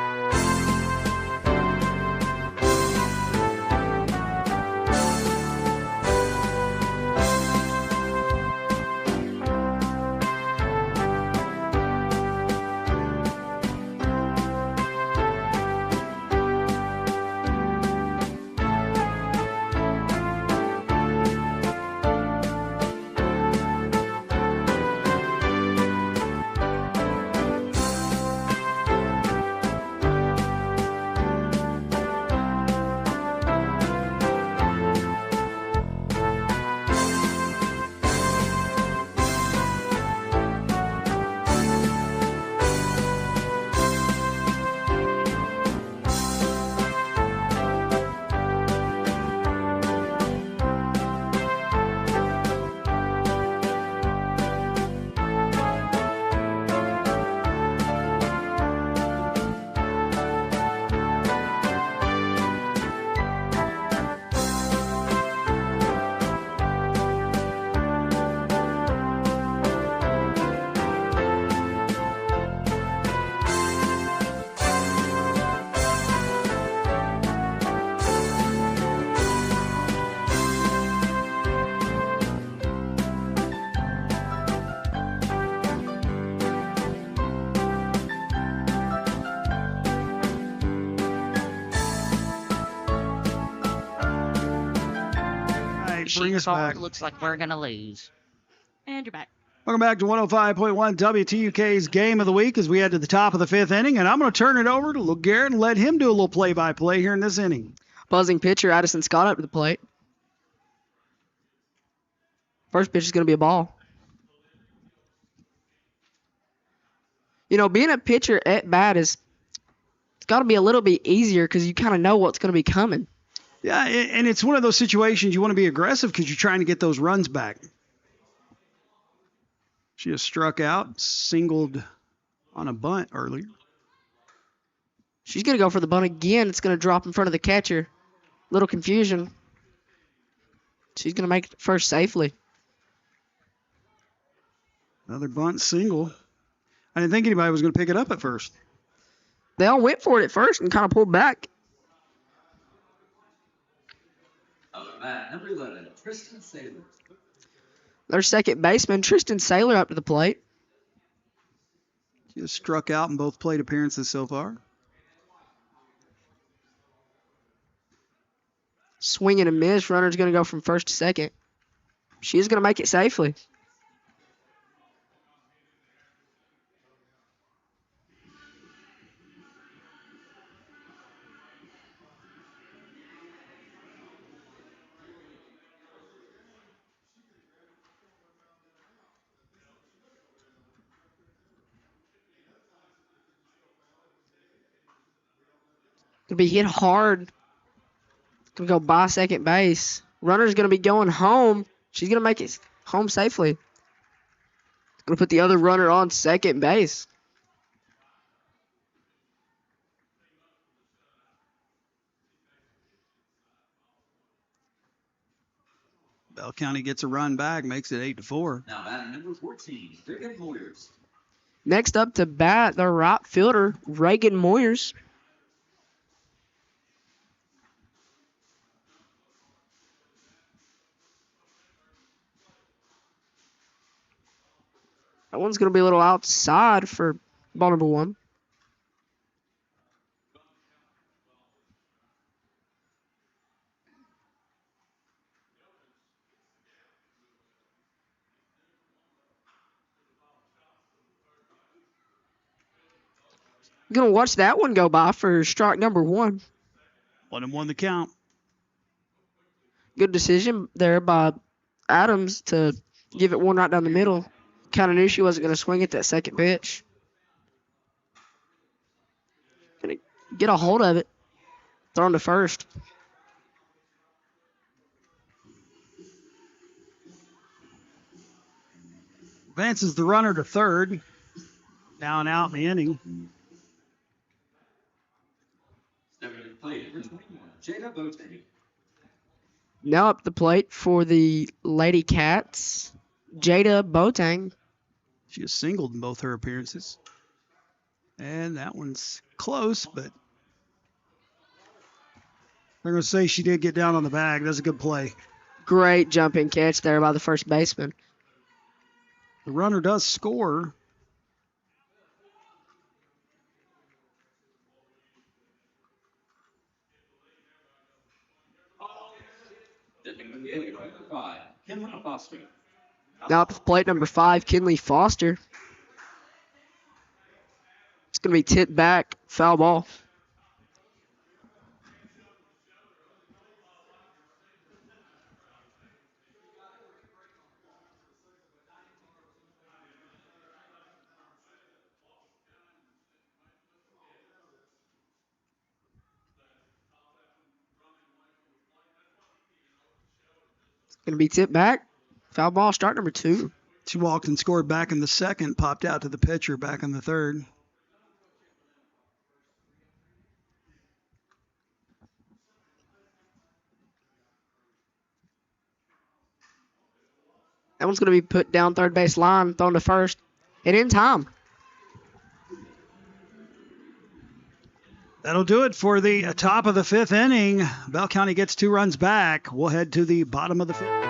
bring us back. Looks like we're going to lose. And you're back. Welcome back to 105.1 WTUK's Game of the Week as we head to the top of the 5th inning, and I'm going to turn it over to Garrett and let him do a little play-by-play here in this inning. Buzzing pitcher, Addison Scott up to the plate. First pitch is going to be a ball. You know, being a pitcher at bat it's got to be a little bit easier because you kind of know what's going to be coming. Yeah, and it's one of those situations you want to be aggressive because you're trying to get those runs back. She has struck out, singled on a bunt earlier. She's going to go for the bunt again. It's going to drop in front of the catcher. Little confusion. She's going to make it first safely. Another bunt single. I didn't think anybody was going to pick it up at first. They all went for it at first and kind of pulled back. Number 11, Tristan Saylor. Their second baseman, Tristan Saylor, up to the plate. She has struck out in both plate appearances so far. Swing and a miss. Runner's going to go from first to second. She's going to make it safely. Going to be hit hard. Going to go by second base. Runner's going to be going home. She's going to make it home safely. Going to put the other runner on second base. Bell County gets a run back, makes it 8-4. Now batting number 14, Reagan Moyers. Next up to bat, the right fielder, Reagan Moyers. That one's going to be a little outside for ball number 1. Going to watch that one go by for strike number 1. 1-1 the count. Good decision there by Adams to give it one right down the middle. Kind of knew she wasn't going to swing at that second pitch. get a hold of it. Thrown to first. Advances the runner to third. Now and out in the inning. Stepping to the plate, number 21, Jada Boateng. Now up the plate for the Lady Cats, Jada Boateng. She has singled in both her appearances. And that one's close, but they're going to say she did get down on the bag. That's a good play. Great jumping catch there by the first baseman. The runner does score. Stepping to the plate, number 5, Kinley Foster. Now up to the plate, number 5, Kinley Foster. It's going to be tipped back, foul ball. Going to be tipped back. Foul ball, start number 2. She walked and scored back in the second, popped out to the pitcher back in the third. That one's going to be put down third base line, thrown to first. And in time. That'll do it for the top of the fifth inning. Bell County gets 2 runs back. We'll head to the bottom of the fifth.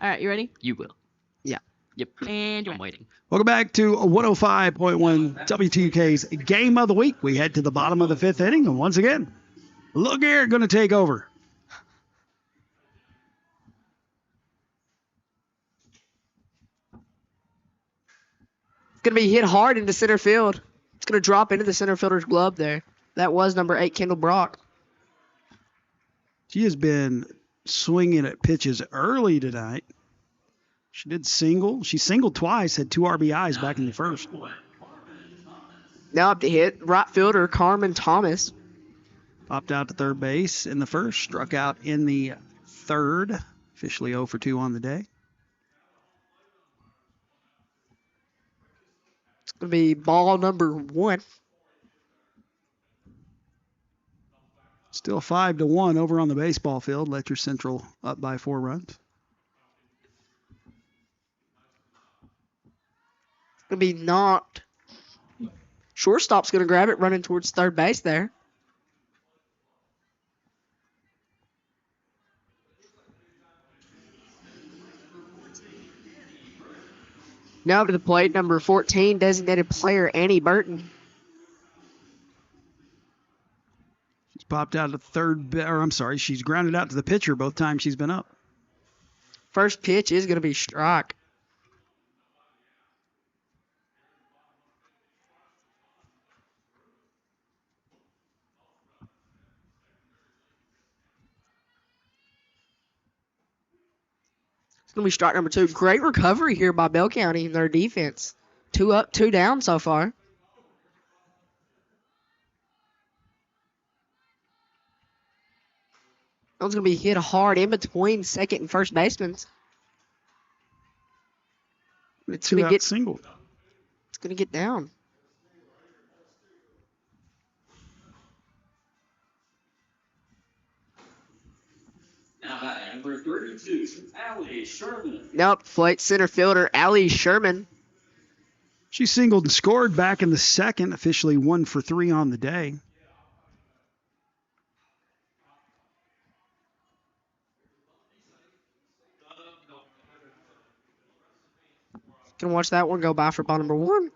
All right, you ready? You will. Yeah. Yep. And you're I'm waiting. Welcome back to 105.1 WTUK's Game of the Week. We head to the bottom of the fifth inning, and once again, Lil Garrett going to take over. It's going to be hit hard into center field. It's going to drop into the center fielder's glove there. That was number 8, Kendall Brock. She has been swinging at pitches early tonight. She did single. She singled twice, had 2 RBIs back in the first. Now up to hit right fielder Carmen Thomas. Popped out to third base in the first, struck out in the third. Officially 0 for 2 on the day. It's going to be ball number 1. Still 5-1 over on the baseball field. Letcher Central up by 4 runs. It's going to be knocked. Shortstop's going to grab it, running towards third base there. Now to the plate, number 14, designated player Annie Burton. She's popped out to she's grounded out to the pitcher both times she's been up. First pitch is going to be strike. It's going to be strike number 2. Great recovery here by Bell County in their defense. 2 up, 2 down so far. That one's going to be hit hard in between second and first baseman. It's going to get single. It's going to get down. Now batting number 32, Allie Sherman. Now up plate center fielder Allie Sherman. She singled and scored back in the second, officially 1 for 3 on the day. Gonna watch that one go by for ball number 1.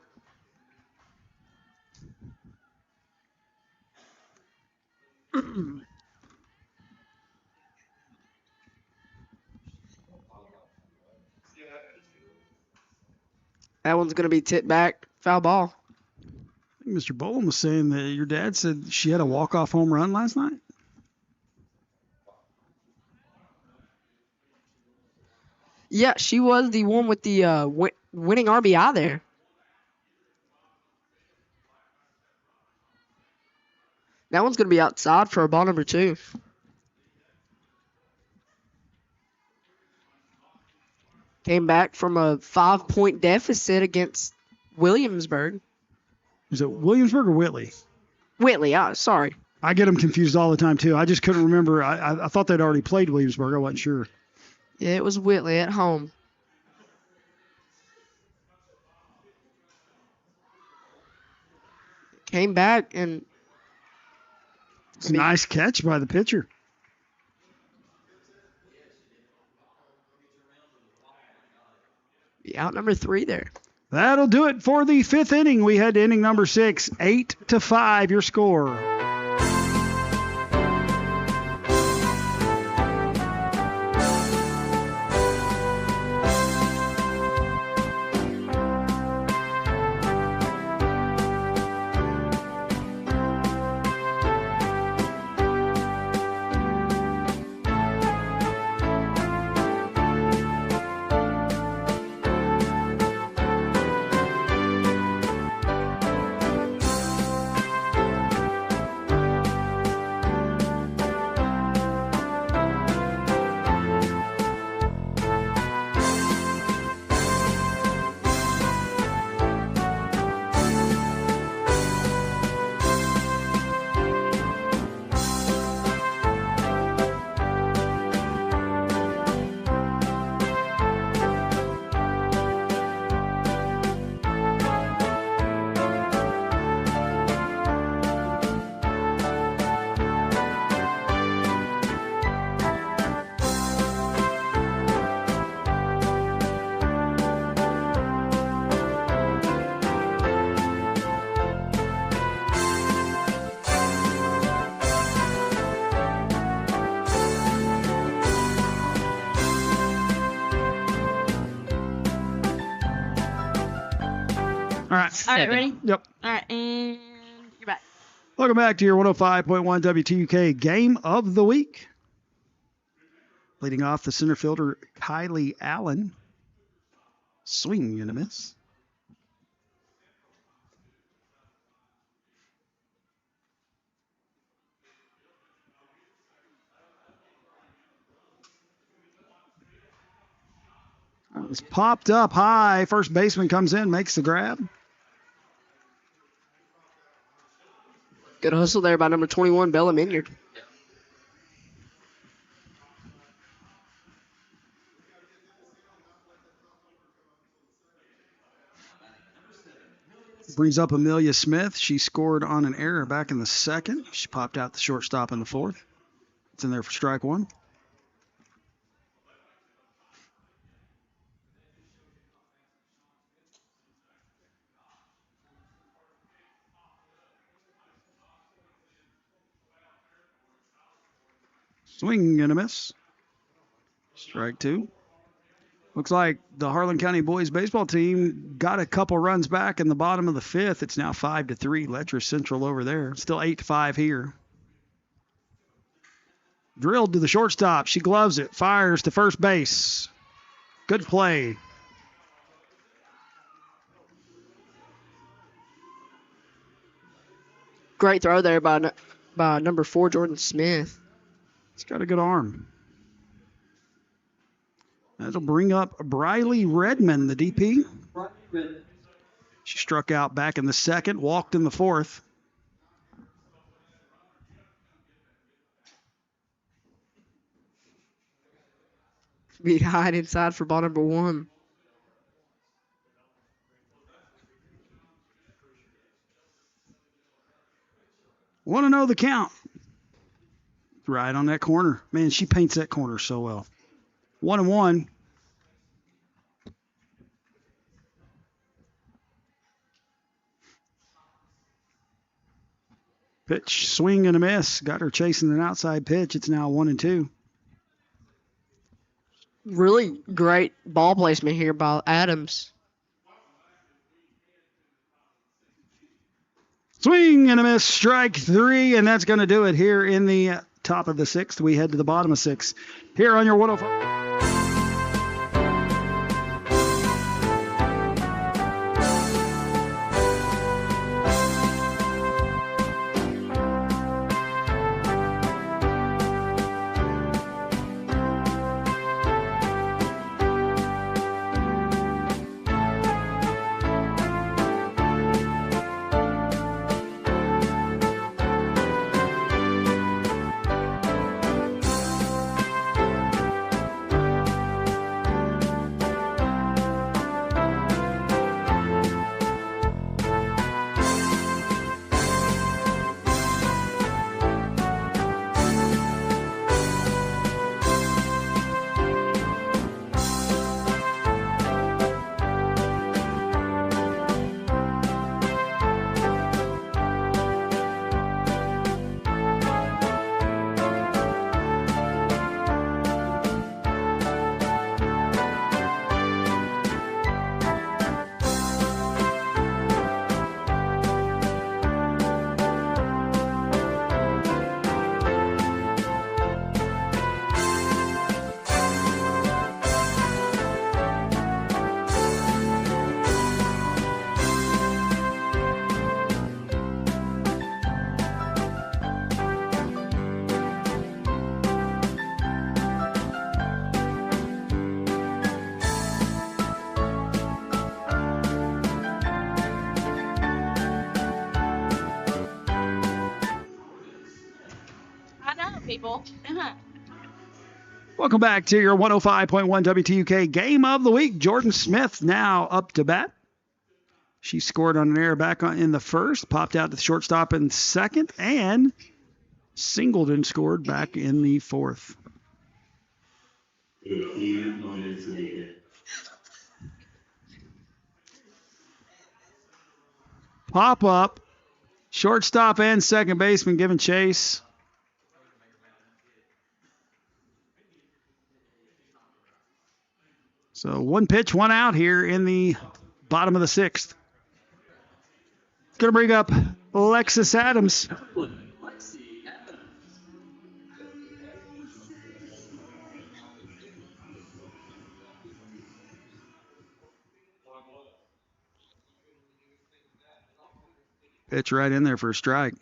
That one's going to be tipped back. Foul ball. I think Mr. Boland was saying that your dad said she had a walk-off home run last night. Yeah, she was the one with the winning RBI there. That one's going to be outside for ball number 2. Came back from a 5-point deficit against Williamsburg. Is it Williamsburg or Whitley? Whitley, sorry. I get them confused all the time, too. I just couldn't remember. I thought they'd already played Williamsburg. I wasn't sure. Yeah, it was Whitley at home. Came back and... It's a nice catch by the pitcher. Out number 3 there. That'll do it for the 5th inning. We head to inning number 6, 8-5 your score. All right. All right, ready? Yep. All right, and you're back. Welcome back to your 105.1 WTUK Game of the Week. Leading off the center fielder, Kylie Allen. Swing and a miss. It's popped up high. First baseman comes in, makes the grab. Good hustle there by number 21, Bella Minyard. Brings up Amelia Smith. She scored on an error back in the second. She popped out the shortstop in the fourth. It's in there for strike one. Swing and a miss. Strike two. Looks like the Harlan County boys baseball team got a couple runs back in the bottom of the fifth. It's now 5-3. Letcher Central over there. Still 8-5 here. Drilled to the shortstop. She gloves it. Fires to first base. Good play. Great throw there by number 4, Jordan Smith. He's got a good arm. That'll bring up Briley Redmond, the DP. She struck out back in the second, walked in the fourth. Behind inside for ball number 1. Want to know the count? Right on that corner. Man, she paints that corner so well. 1-1. Pitch, swing and a miss. Got her chasing an outside pitch. It's now 1-2. Really great ball placement here by Adams. Swing and a miss. Strike three, and that's going to do it here in the top of the sixth. We head to the bottom of six here on your 105. People. Welcome back to your 105.1 WTUK Game of the Week. Jordan Smith now up to bat. She scored on an error back in the first, popped out to the shortstop in second, and Singleton scored back in the fourth. Pop up, shortstop and second baseman giving chase. So one pitch, one out here in the bottom of the sixth. It's going to bring up Alexis Adams. Pitch right in there for a strike.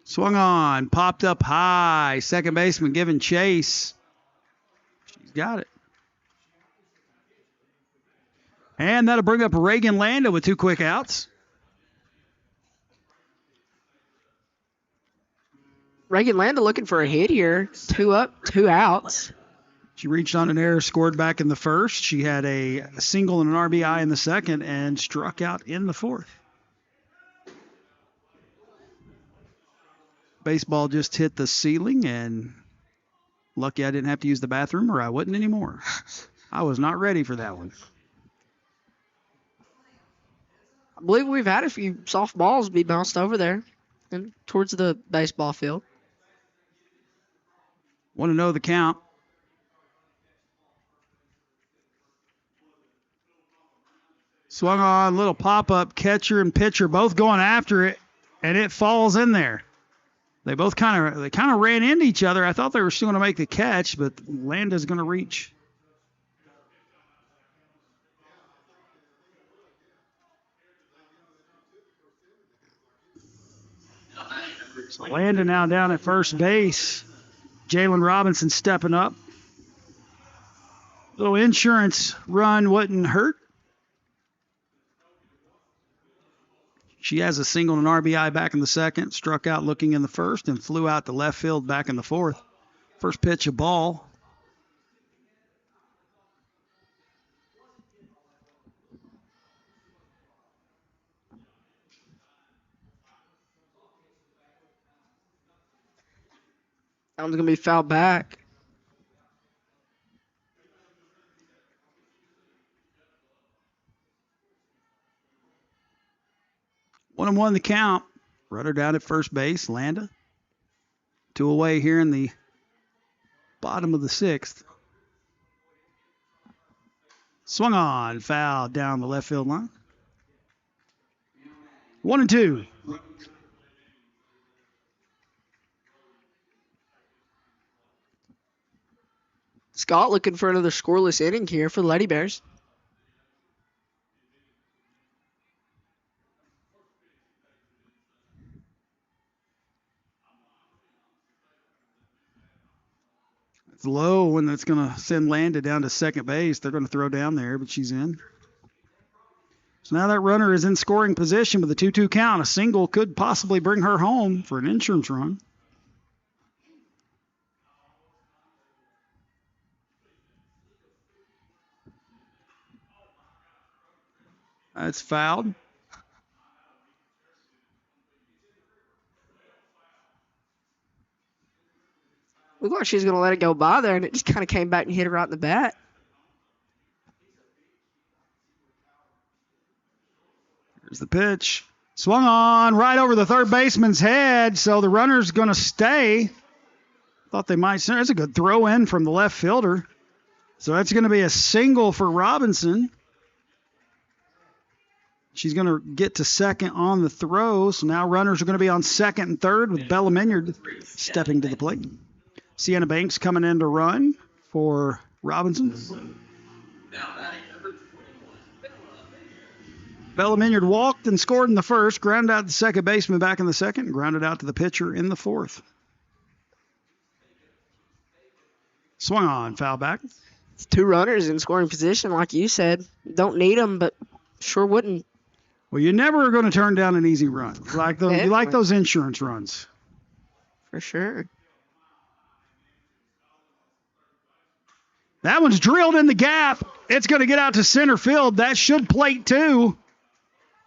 Swung on, popped up high. Second baseman giving chase. She's got it. And that'll bring up Reagan Landa with 2 quick outs. Reagan Landa looking for a hit here. 2 up, 2 outs. She reached on an error, scored back in the first. She had a single and an RBI in the second and struck out in the fourth. Baseball just hit the ceiling, and lucky I didn't have to use the bathroom or I wouldn't anymore. I was not ready for that one. I believe we've had a few soft balls be bounced over there and towards the baseball field. Want to know the count. Swung on, little pop-up, catcher and pitcher both going after it, and it falls in there. They both kind of ran into each other. I thought they were still going to make the catch, but Landa's going to reach. So Landa now down at first base. Jalen Robinson stepping up. Little insurance run wouldn't hurt. She has a single and an RBI back in the second, struck out looking in the first, and flew out to left field back in the fourth. First pitch, a ball. That one's going to be fouled back. One and one the count. Runner down at first base, Landa. 2 away here in the bottom of the sixth. Swung on, foul down the left field line. 1 and 2. Scott looking for another scoreless inning here for the Lady Bears. It's low, and that's going to send Landa down to second base. They're going to throw down there, but she's in. So now that runner is in scoring position with a 2-2 count. A single could possibly bring her home for an insurance run. That's fouled. Looked like she was going to let it go by there, and it just kind of came back and hit her right in the bat. Here's the pitch. Swung on right over the third baseman's head, so the runner's going to stay. Thought they might. There's a good throw in from the left fielder. So that's going to be a single for Robinson. She's going to get to second on the throw. So now runners are going to be on second and third with Bella Minyard stepping to the plate. Sienna Banks coming in to run for Robinson. Bella Minyard walked and scored in the first, grounded out the second baseman back in the second, and grounded out to the pitcher in the fourth. Swung on, foul back. It's 2 runners in scoring position, like you said. Don't need them, but sure wouldn't. Well, you're never going to turn down an easy run. You like those insurance runs. For sure. That one's drilled in the gap. It's going to get out to center field. That should plate 2.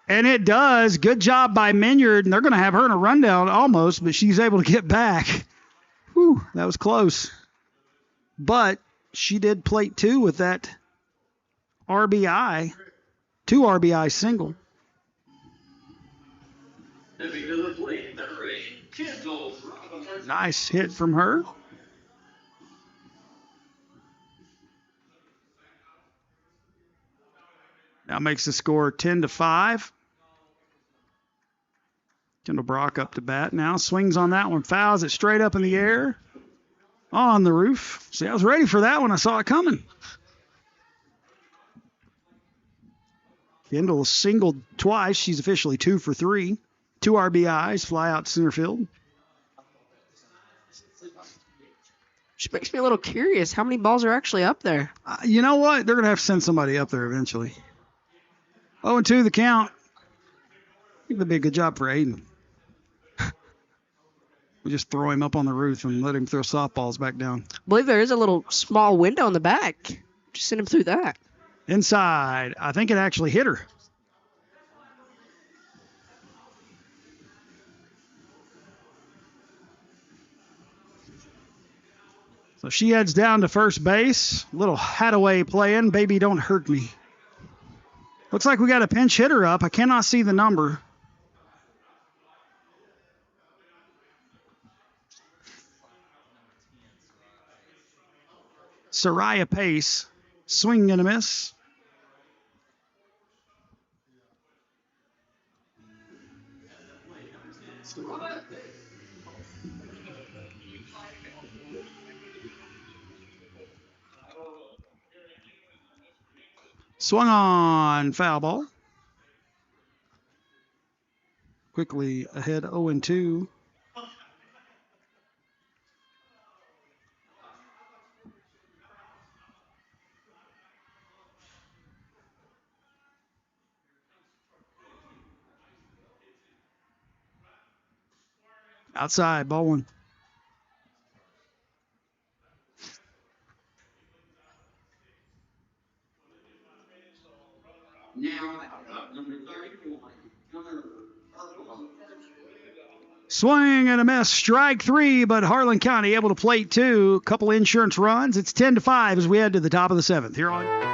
And it does. Good job by Minyard. And they're going to have her in a rundown almost, but she's able to get back. Whew, that was close. But she did plate 2 with that RBI. 2 RBI single. Nice hit from her. Now makes the score 10-5. Kendall Brock up to bat now. Swings on that one. Fouls it straight up in the air. On the roof. See, I was ready for that one. I saw it coming. Kendall singled twice. She's officially 2 for 3. 2 RBIs. Fly out to center field. Which makes me a little curious. How many balls are actually up there? You know what? They're going to have to send somebody up there eventually. 0-2 the count. I think that'd be a good job for Aiden. We'll just throw him up on the roof and let him throw softballs back down. I believe there is a little small window in the back. Just send him through that. Inside. I think it actually hit her. So she heads down to first base. Little Hadaway playing. Baby, don't hurt me. Looks like we got a pinch hitter up. I cannot see the number. Soraya Pace. Swing and a miss. Swung on, foul ball. Quickly ahead 0-2. Outside, ball 1. Now, number 31, Swing and a miss. Strike 3, but Harlan County able to plate 2. Couple insurance runs. It's 10-5 as we head to the top of the 7th. Here on.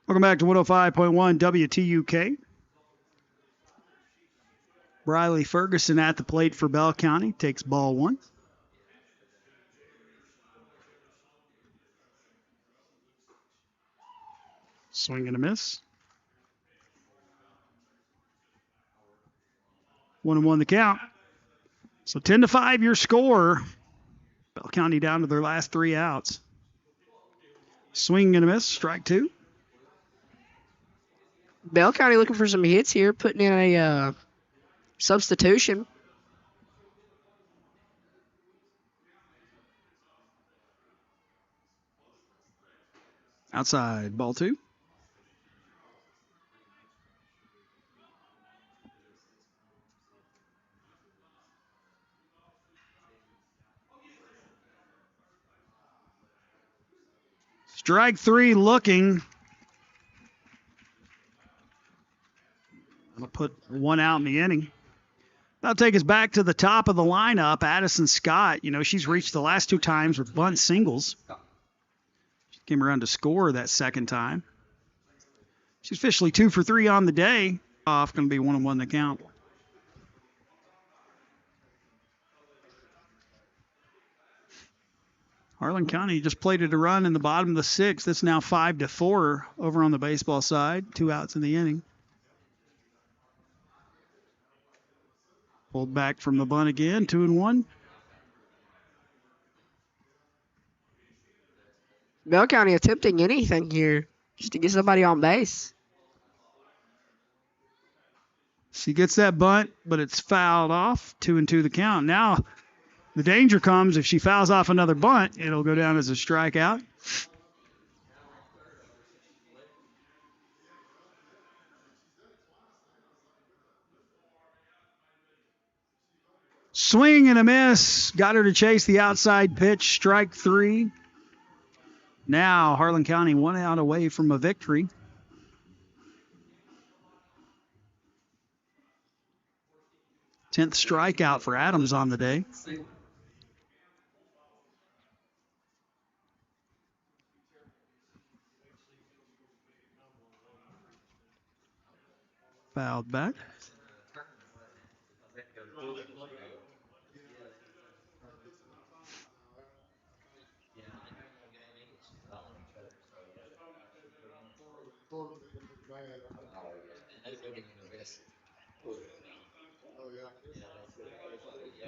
Welcome back to 105.1 WTUK. Briley Ferguson at the plate for Bell County. Takes ball 1. Swing and a miss. 1-1 the count. So 10-5 your score. Bell County down to their last 3 outs. Swing and a miss. Strike 2. Bell County looking for some hits here, putting in a substitution. Outside, ball 2. Strike 3 looking. I'm going to put 1 out in the inning. That'll take us back to the top of the lineup. Addison Scott, she's reached the last 2 times with bunt singles. Came around to score that second time. She's officially 2 for 3 on the day. Off, going to be 1-1 the count. Harlan County just played it a run in the bottom of the 6th. It's now 5-4 over on the baseball side. 2 outs in the inning. Pulled back from the bunt again. 2-1. Bell County attempting anything here just to get somebody on base. She gets that bunt, but it's fouled off. 2-2 the count. Now the danger comes if she fouls off another bunt, it'll go down as a strikeout. Swing and a miss. Got her to chase the outside pitch. Strike 3. Now Harlan County 1 out away from a victory. Tenth strikeout for Adams on the day. Fouled back.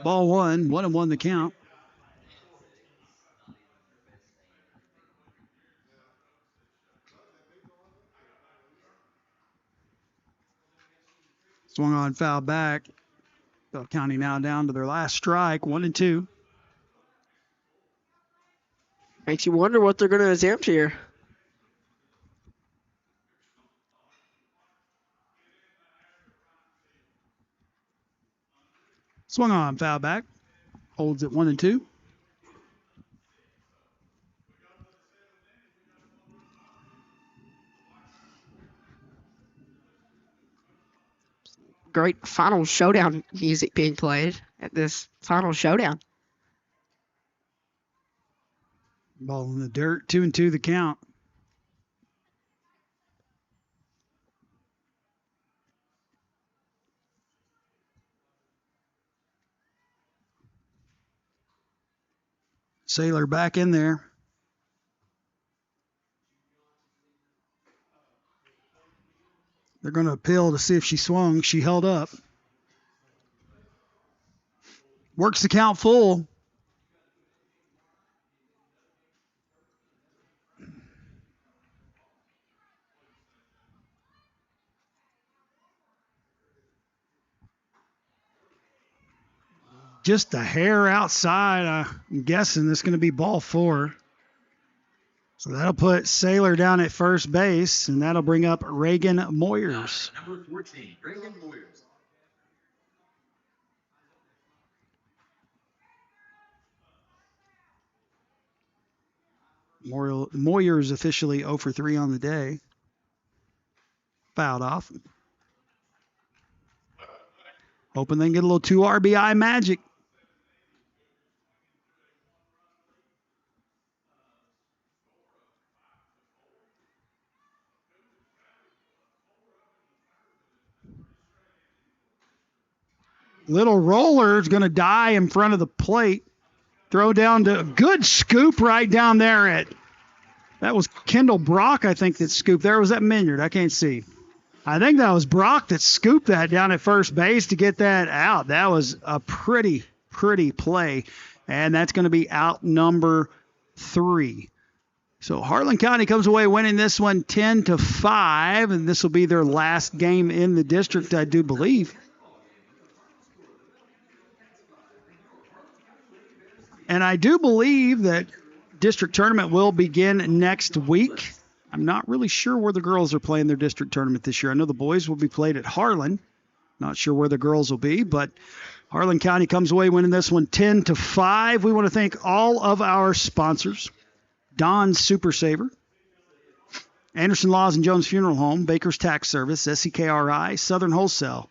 Ball 1, 1-1 the count. Swung on, foul back. Bell County now down to their last strike, 1-2. Makes you wonder what they're going to attempt here. Swung on, foul back. Holds at 1-2. Great final showdown music being played at this final showdown. Ball in the dirt, 2-2 the count. Sailor back in there. They're going to appeal to see if she swung. She held up. Works the count full. Just a hair outside. I'm guessing this is going to be ball 4. So that'll put Sailor down at first base, and that'll bring up Reagan Moyers. Number 14, Reagan Moyers. Moyers officially 0 for 3 on the day. Fouled off. Hoping they can get a little 2 RBI magic. Little roller is going to die in front of the plate. Throw down to a good scoop right down there that was Kendall Brock, I think, that scooped there. Or was that Minyard? I can't see. I think that was Brock that scooped that down at first base to get that out. That was a pretty play. And that's going to be out number 3. So Harlan County comes away winning this one 10-5, and this will be their last game in the district, I do believe. And I do believe that district tournament will begin next week. I'm not really sure where the girls are playing their district tournament this year. I know the boys will be played at Harlan. Not sure where the girls will be, but Harlan County comes away winning this one 10-5. We want to thank all of our sponsors. Don Super Saver, Anderson Laws and Jones Funeral Home, Baker's Tax Service, SCKRI, Southern Wholesale,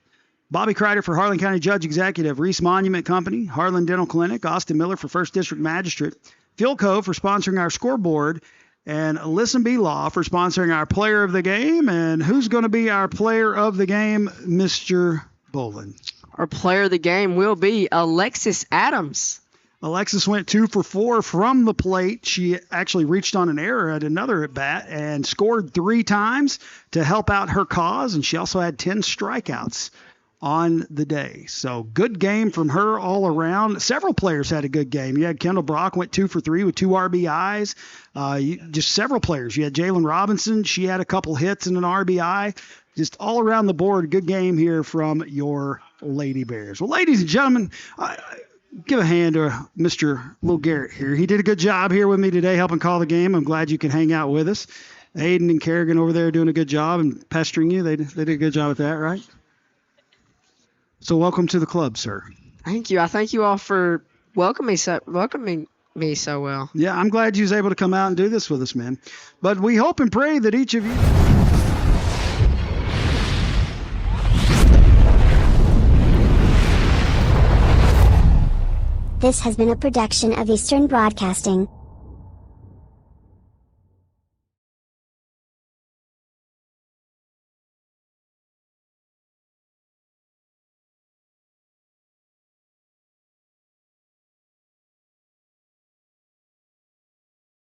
Bobby Kreider for Harlan County Judge Executive, Reese Monument Company, Harlan Dental Clinic, Austin Miller for First District Magistrate, Philco for sponsoring our scoreboard, and Listen Be Law for sponsoring our player of the game. And who's going to be our player of the game, Mr. Bolin? Our player of the game will be Alexis Adams. Alexis went 2 for 4 from the plate. She actually reached on an error at another at bat and scored 3 times to help out her cause. And she also had 10 strikeouts on the day. So good game from her all around. Several players had a good game. You had Kendall Brock went 2 for 3 with 2 RBIs. Just several players. You had Jalen Robinson. She had a couple hits and an RBI. Just all around the board, good game here from your Lady Bears. Well, ladies and gentlemen, give a hand to Mr. Will Garrett here. He did a good job here with me today helping call the game. I'm glad you can hang out with us. Aiden and Kerrigan over there doing a good job and pestering you. They did a good job with that, right? So welcome to the club, sir. Thank you. I thank you all for welcoming me so well. Yeah, I'm glad you was able to come out and do this with us, man. But we hope and pray that each of you... This has been a production of Eastern Broadcasting.